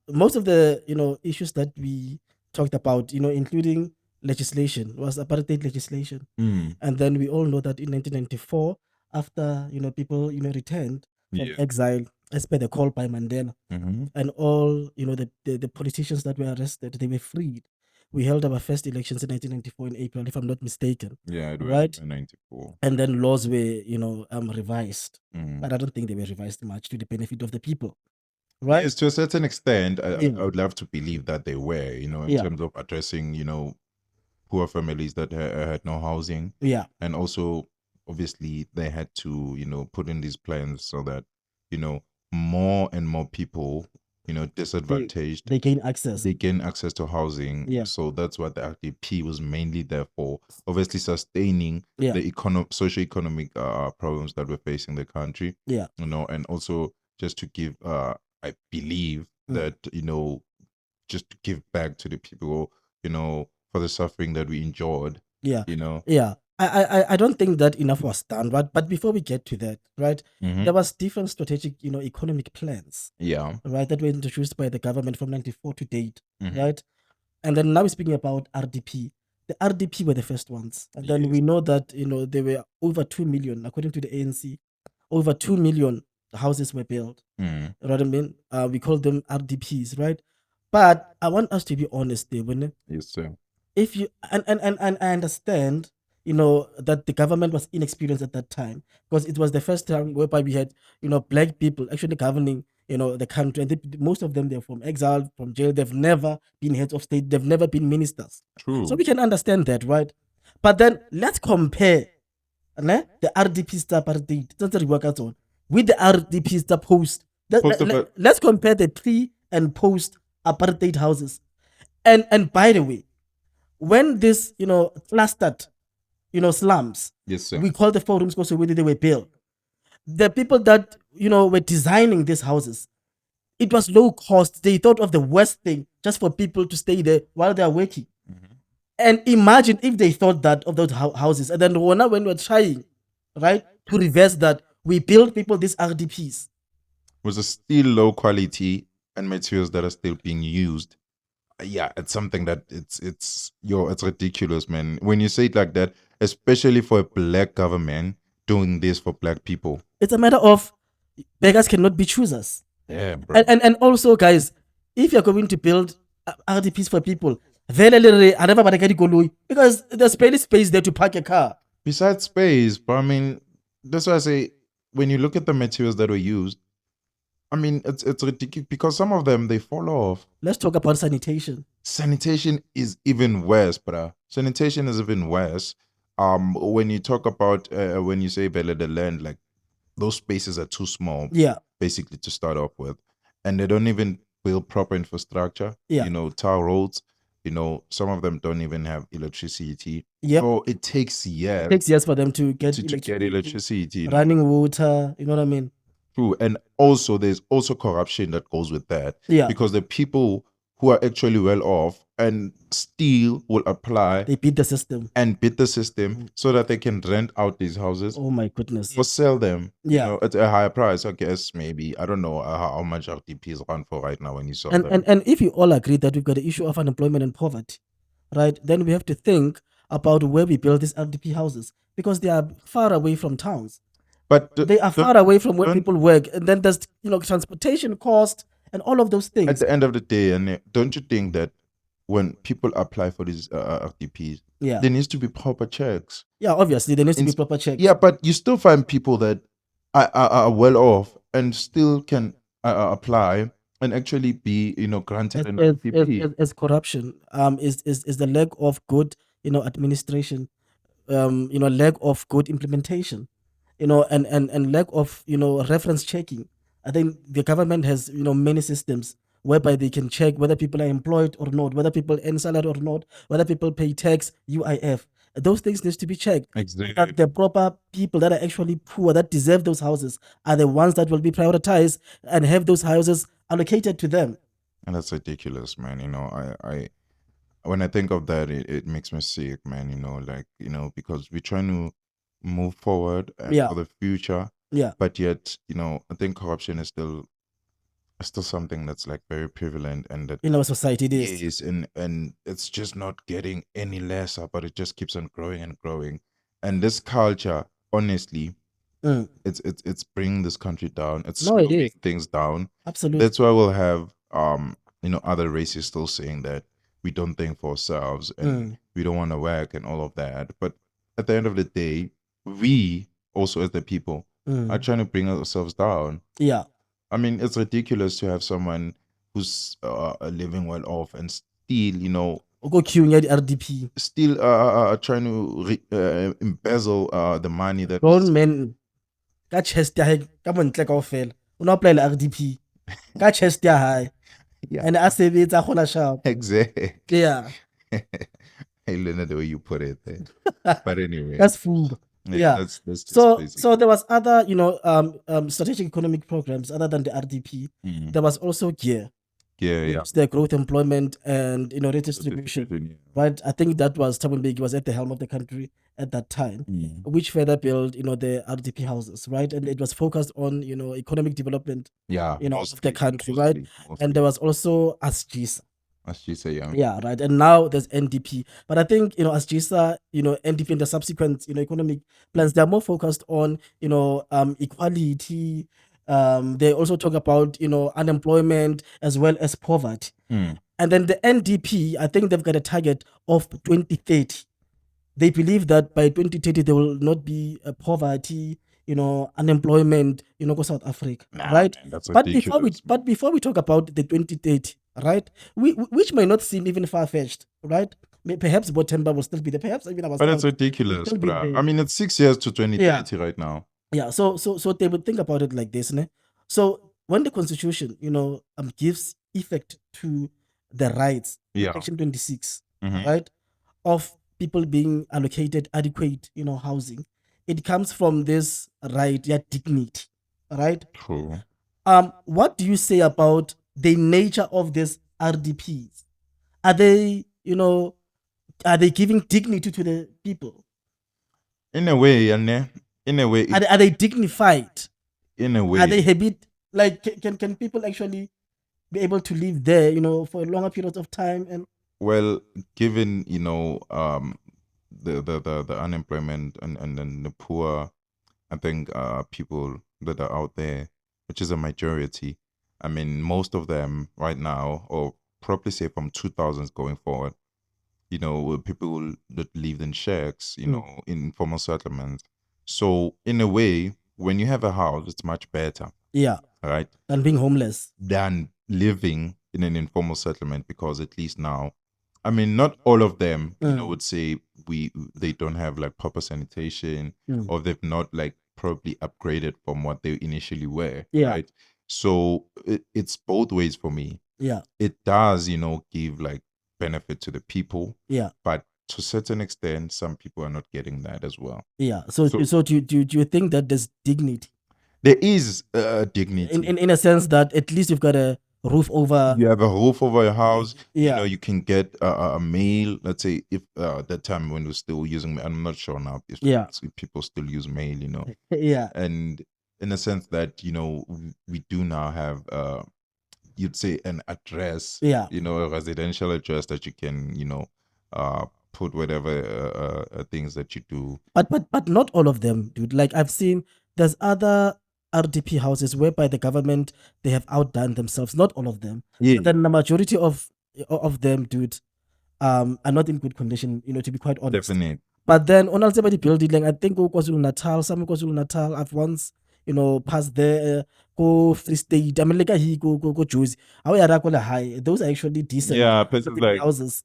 Most of the, issues that we talked about, including legislation, was apartheid legislation. Mm. And then we all know that in 1994, after, people, returned from Yeah. exile, as per the call by Mandela, Mm-hmm. and all, the politicians that were arrested, they were freed. We held our first elections in 1994 in April, if I'm not mistaken. Yeah, it was Right? in 94. And then laws were, revised. Mm. But I don't think they were revised much to the benefit of the people. Right? Yes, to a certain extent, Yeah. I would love to believe that they were, in Yeah. terms of addressing, poor families that had no housing. Yeah. And also, obviously, they had to, put in these plans so that, more and more people, disadvantaged, They gain access. they gain access to housing. Yeah. So that's what the RDP was mainly there for. Obviously, sustaining Yeah. the socio-economic problems that we're facing the country. Yeah. And also just to give, I believe that, just to give back to the people, for the suffering that we endured. Yeah. Yeah. I don't think that enough was done, but before we get to that, right, Mhm. there was different strategic, economic plans, Yeah. right, that were introduced by the government from 94 to date, Mhm. right? And then now we're speaking about RDP. The RDP were the first ones. And then Yes. we know that, there were over 2 million, according to the ANC, over 2 million houses were built. Mm. You know what I mean? We call them RDPs, right? But I want us to be honest there, when Yes, sir. if you and I understand, that the government was inexperienced at that time, because it was the first time whereby we had, black people actually governing, the country, and most of them, they're from exile, from jail. They've never been heads of state. They've never been ministers. True. So we can understand that, right? But then let's compare, the RDP star apartheid with the RDP star post. Let's compare the pre and post apartheid houses. And by the way, when this, clustered, slums, Yes, sir. we call the forums because where they were built. The people that, were designing these houses, it was low cost. They thought of the worst thing just for people to stay there while they are working. Mhm. And imagine if they thought that of those houses, and then when we're trying, right, to reverse that, we build people these RDPs. Was a still low quality and materials that are still being used. Yeah, it's something that it's ridiculous, man. When you say it like that, especially for a black government doing this for black people. It's a matter of beggars cannot be choosers. Yeah, bro. And also, guys, if you're going to build RDPs for people, because there's barely space there to park a car. Besides space, but I mean, that's why I say when you look at the materials that were used, I mean, it's ridiculous because some of them they fall off. Let's talk about sanitation. Sanitation is even worse, bruh. Sanitation is even worse. When you talk about when you say the land, like those spaces are too small. Yeah. Basically to start off with, and they don't even build proper infrastructure. Yeah. Tar roads. Some of them don't even have electricity. Yep. So it takes years. It takes years for them to get electricity. Running water. You know what I mean? True. And also there's also corruption that goes with that. Yeah. Because the people who are actually well off and still will apply, they beat the system so that they can rent out these houses. Oh my goodness. Or sell them. Yeah. At a higher price, I guess. Maybe I don't know how much RDP is run for right now when you sell them. And if you all agree that we've got the issue of unemployment and poverty, right, then we have to think about where we build these RDP houses, because they are far away from towns. But they are far away from where people work, and then there's transportation cost and all of those things. At the end of the day, and don't you think that when people apply for these RDPs, there needs to be proper checks? Yeah, obviously there needs to be proper checks. Yeah, but you still find people that are well off and still can apply and actually be granted an RDP. As corruption is the lack of good administration, lack of good implementation, and lack of reference checking. I think the government has many systems whereby they can check whether people are employed or not, whether people earn salary or not, whether people pay tax, UIF. Those things needs to be checked. Exactly. That the proper people that are actually poor, that deserve those houses, are the ones that will be prioritized and have those houses allocated to them. And that's ridiculous, man. I when I think of that, it makes me sick, man. Because we're trying to move forward for the future, Yeah. But yet, I think corruption is still something that's like very prevalent, and that In our society, it is. yes, and it's just not getting any lesser, but it just keeps on growing and growing. And this culture, honestly, Mm. it's bringing this country down. It's No, it slowing is. things down. Absolutely. That's why we'll have other races still saying that we don't think for ourselves and we don't want to work and all of that. But at the end of the day, we also as the people are trying to bring ourselves down. Yeah. I mean, it's ridiculous to have someone who's living well off and still, Go queuing at the RDP. still trying to embezzle the money that Grown men ka chest ya hae ka montle kaofela. O na apply RDP. Ka chest ya hae. yeah, And a sebetsa gona sharp. exactly. Yeah. I learned the way you put it there. But anyway, That's food. Yeah. that's just So basically. there was other, strategic economic programs other than the RDP. There was also GEAR. Yeah. It's the growth, employment, and redistribution. Right. I think that was Thabo Mbeki was at the helm of the country at that time, which further built, the RDP houses, right? And it was focused on, economic development, Yeah, of the country, right? And there was also ASGISA. as you say, Yeah, right. And now there's NDP. But I think, ASGISA, NDP and the subsequent, economic plans, they're more focused on, equality. They also talk about, unemployment as well as poverty. And then the NDP, I think they've got a target of 2030. They believe that by 2030 there will not be poverty, unemployment, go South Africa, right? man, that's But ridiculous. before we talk about the 2030, right, which may not seem even far fetched, right? Perhaps Botemba will still be there. Perhaps even But it's ridiculous, still be bruh. there. I mean, it's 6 years to 2030 right now. Yeah, so they would think about it like this, ne? So when the constitution, gives effect to the rights, Yeah. section 26, Mhm. right, of people being allocated adequate, housing, it comes from this right, dignity, right? True. What do you say about the nature of these RDPs? Are they, are they giving dignity to the people? In a way, Are they dignified? in a way, Are they habit like can people actually be able to live there, for a longer period of time? And well, given the unemployment and then the poor, I think people that are out there, which is a majority. I mean, most of them right now, or probably say from 2000s going forward, people that lived in shacks, in informal settlements. So in a way, when you have a house, it's much better, yeah, right, than being homeless. than living in an informal settlement, because at least now, I mean, not all of them, would say they don't have like proper sanitation, or they've not like probably upgraded from what they initially were, Yeah. right? So it's both ways for me. Yeah, It does, give like benefit to the people, yeah, but to a certain extent, some people are not getting that as well. yeah. So do you think that there's dignity There is dignity. in a sense that at least you've got a roof over? You have a roof over your house. Yeah. You can get a mail. Let's say if that time when we're still using, I'm not sure now if, Yeah. if people still use mail. Yeah, And in a sense that we do now have you'd say an address. Yeah. A residential address that you can put whatever things that you do. but not all of them, dude. Like I've seen there's other RDP houses whereby the government, they have outdone themselves. Not all of them. Yeah. But then the majority of them, dude, are not in good condition, to be quite honest. Definitely. But then on Alzheimer's building, like I think go KwaZulu Natal, some KwaZulu Natal, I've once, passed there, go Free State. I mean, like go Jersey. How are high? Those are actually decent. Yeah, places like houses.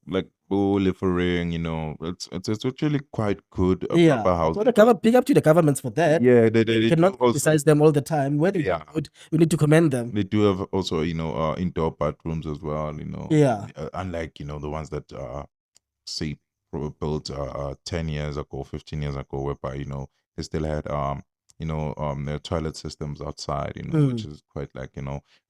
Bulifering, it's actually quite good. Yeah. Proper house. So the government, big up to the governments for that. Yeah, they You do cannot also, criticize them all the time. Where they do good, we need to commend them. they do have also indoor bathrooms as well. Yeah. Unlike the ones that say built 10 years ago, 15 years ago, whereby they still had their toilet systems outside, which is quite like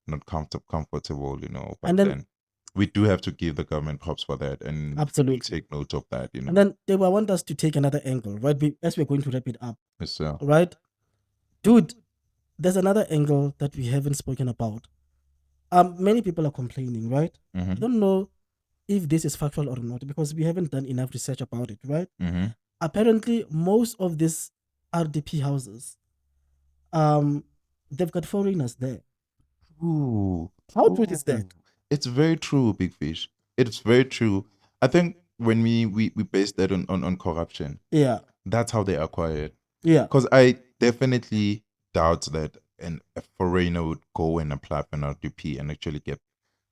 not comfortable, but And then, then- we do have to give the government props for that, and Absolutely. take note of that, And then I want us to take another angle, right? As we're going to wrap it up, Yes, sir. right? Dude, there's another angle that we haven't spoken about. Many people are complaining, right? I don't know if this is factual or not because we haven't done enough research about it, right? Apparently, most of these RDP houses, they've got foreigners there. Ooh. How true is that? It's very true, Big Fish. It's very true. I think when we base that on corruption, Yeah, that's how they acquire it. yeah. Because I definitely doubt that a foreigner would go and apply for an RDP and actually get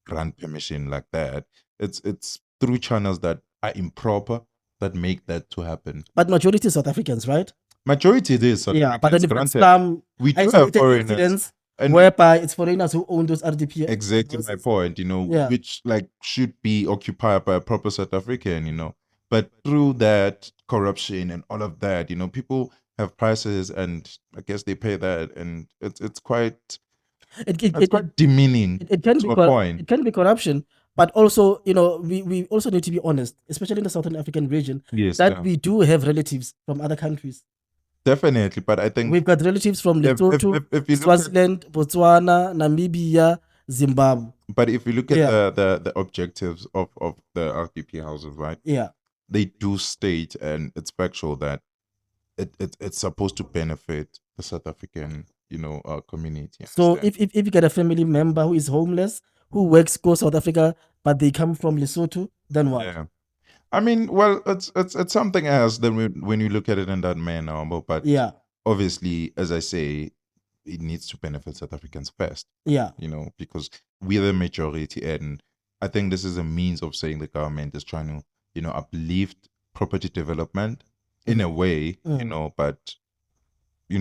grant permission like that. It's through channels that are improper that make that to happen. But majority South Africans, right? Majority it is South Yeah, but then Africans, you've got granted. some We do have isolated foreigners. incidents And whereby it's foreigners who own those RDP. exactly my houses. point, you know, Yeah. which like should be occupied by a proper South African, you know. But through that corruption and all of that, you know, people have prices and I guess they pay that and it's quite It quite demeaning it can to be a point. it can be corruption, but also we also need to be honest, especially in the Southern African region, Yes, that yeah. we do have relatives from other countries. Definitely. But I think We've got relatives from if Lesotho, if you look at Swaziland, Botswana, Namibia, Zimbabwe. but if you look at Yeah. the objectives of the RDP houses, right? Yeah. They do state and it's factual that it's supposed to benefit the South African, you know, community. So understand? if you get a family member who is homeless, who works go South Africa, but they come from Lesotho, then what? Yeah. I mean, well, it's something else than when you look at it in that manner, but Yeah. obviously, as I say, it needs to benefit South Africans first, Yeah. you know, because we're the majority, and I think this is a means of saying the government is trying to, you know, uplift property development in a way, you know, but we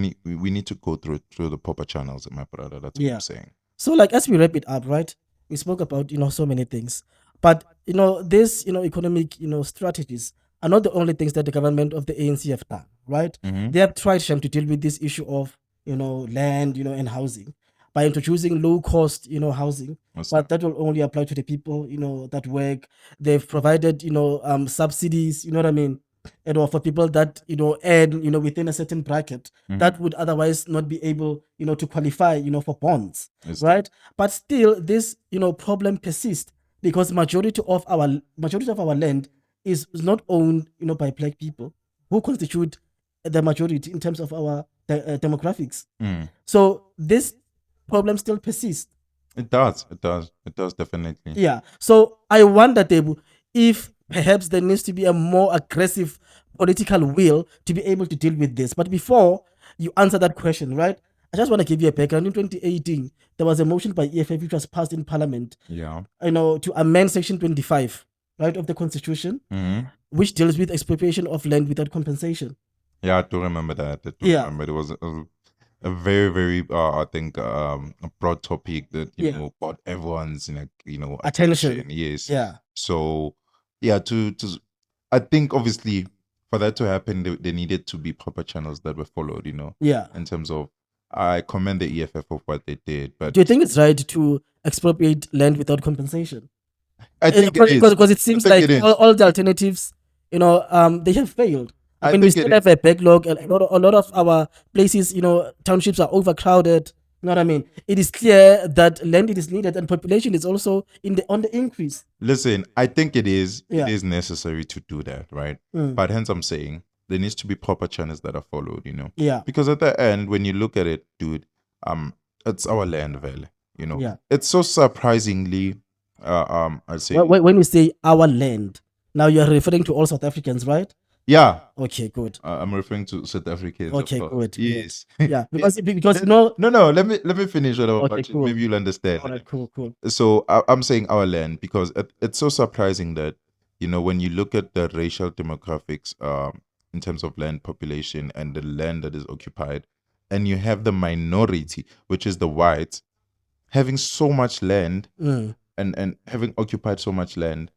need to go through the proper channels, my brother. That's what Yeah. I'm saying. So like as we wrap it up, right? We spoke about so many things, but this economic strategies are not the only things that the government of the ANC have done, right? They have tried to deal with this issue of land and housing by introducing low cost housing, What's but that will only apply to the people that work. They've provided subsidies, you know what I mean, for people that earn within a certain bracket that would otherwise not be able to qualify for bonds, Yes, right? But still this problem persists because majority of our land is not owned by black people who constitute the majority in terms of our demographics. So this problem still persists. It does. It does. It does definitely. Yeah. So I wonder, Tebu, if perhaps there needs to be a more aggressive political will to be able to deal with this. But before you answer that question, right, I just want to give you a background. In 2018, there was a motion by EFF which was passed in Parliament, Yeah. to amend Section 25, right, of the Constitution, which deals with expropriation of land without compensation. Yeah, I do remember that. I do Yeah. remember it was a very, very, I think, a broad topic that brought everyone's, Attention. Yes. Yeah. So, yeah, I think obviously for that to happen, there needed to be proper channels that were followed. Yeah. In terms of, I commend the EFF of what they did, but Do you think it's right to expropriate land without compensation? I think it is. Because it seems I think like it is. all the alternatives, they have failed. I mean, we think it still have a backlog. A lot of our places, townships are overcrowded. You know what I mean? It is clear that land is needed and population is also on the increase. Listen, I think it is. Yeah. It is necessary to do that, right? But hence I'm saying there needs to be proper channels that are followed. Yeah. Because at the end, when you look at it, dude, it's our land, Vele. Yeah. It's so surprisingly, I'd say, When we say our land, now you are referring to all South Africans, right? yeah. Okay, good. I'm referring to South Africans. of Okay, course. good. Yes. Yeah, because No. Let me finish it. Okay, cool. Maybe you'll understand. All right, cool. So I'm saying our land because it's so surprising that when you look at the racial demographics in terms of land population and the land that is occupied, and you have the minority, which is the whites, having so much land and having occupied so much land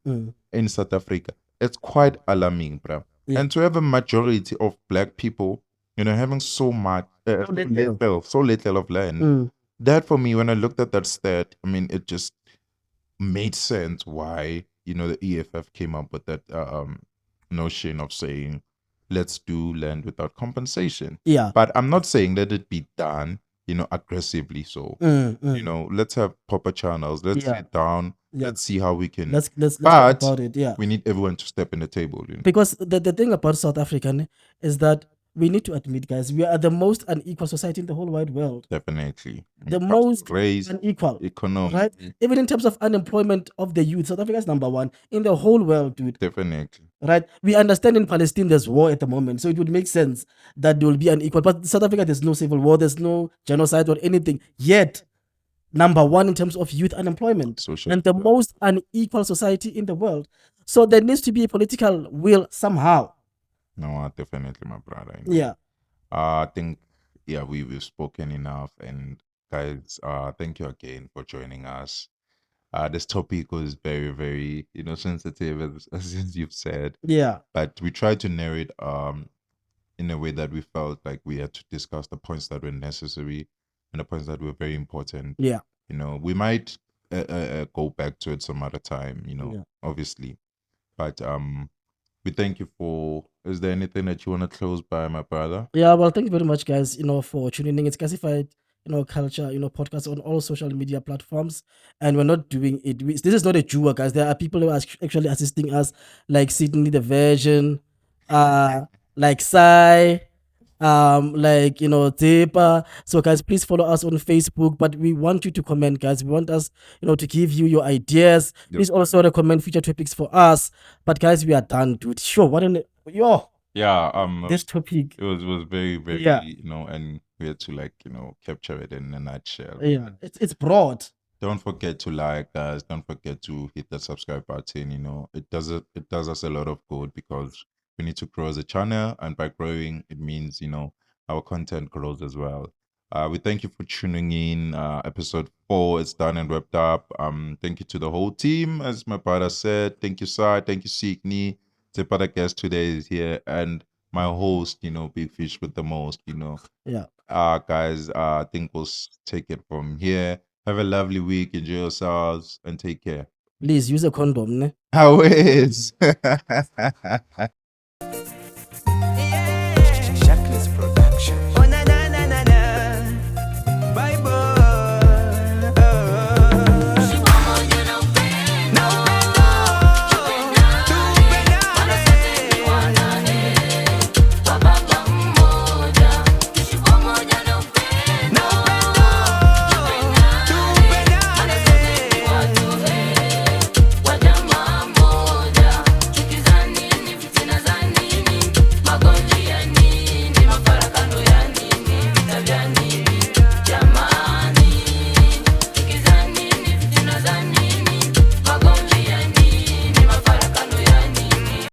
in South Africa, it's quite alarming, bruh. Yeah. And to have a majority of black people, having so much, so little of land. That for me, when I looked at that stat, I mean, it just made sense why the EFF came up with that notion of saying, let's do land without compensation. Yeah. But I'm not saying that it be done, aggressively. So, Mm. let's have proper channels. Let's Yeah. sit down. Yeah. Let's see how we can. Let's talk But about it. Yeah. we need everyone to step in the table. Because the thing about South Africa is that we need to admit, guys, we are the most unequal society in the whole wide world. Definitely. The most race, unequal, economy. right? Even in terms of unemployment of the youth, South Africa is number one in the whole world, dude. Definitely. Right? We understand in Palestine there's war at the moment, so it would make sense that there will be unequal. But South Africa, there's no civil war, there's no genocide or anything. Yet, number one in terms of youth unemployment and the most unequal society in the world. So there needs to be a political will somehow. No, definitely, my brother. Yeah. I think, we've spoken enough. And guys, thank you again for joining us. This topic was very, very, sensitive, as you've said. Yeah. But we tried to narrow it in a way that we felt like we had to discuss the points that were necessary and the points that were very important. Yeah. We might go back to it some other time, obviously. But we thank you for. Is there anything that you want to close by, my brother? Yeah, well, thank you very much, guys, for tuning in. It's Classified, Culture, podcast on all social media platforms. And we're not doing it. This is not a jewel, guys. There are people who are actually assisting us, like Sydney the Virgin, like Sai, like Depa. So guys, please follow us on Facebook. But we want you to comment, guys. We want us, to give you your ideas. Please also recommend future topics for us. But guys, we are done, dude. Sure. What an this topic. It was very, very, and we had to capture it in a nutshell. Yeah, it's broad. Don't forget to like, guys. Don't forget to hit the subscribe button. It does us a lot of good because we need to grow as a channel, and by growing, it means our content grows as well. We thank you for tuning in. Episode 4 is done and wrapped up. Thank you to the whole team, as my brother said. Thank you, Sai. Thank you, Signy. The other guest today is here, and my host, Big Fish with the most. Yeah. Guys, I think we'll take it from here. Have a lovely week. Enjoy yourselves and take care. Please use a condom, ne? How is?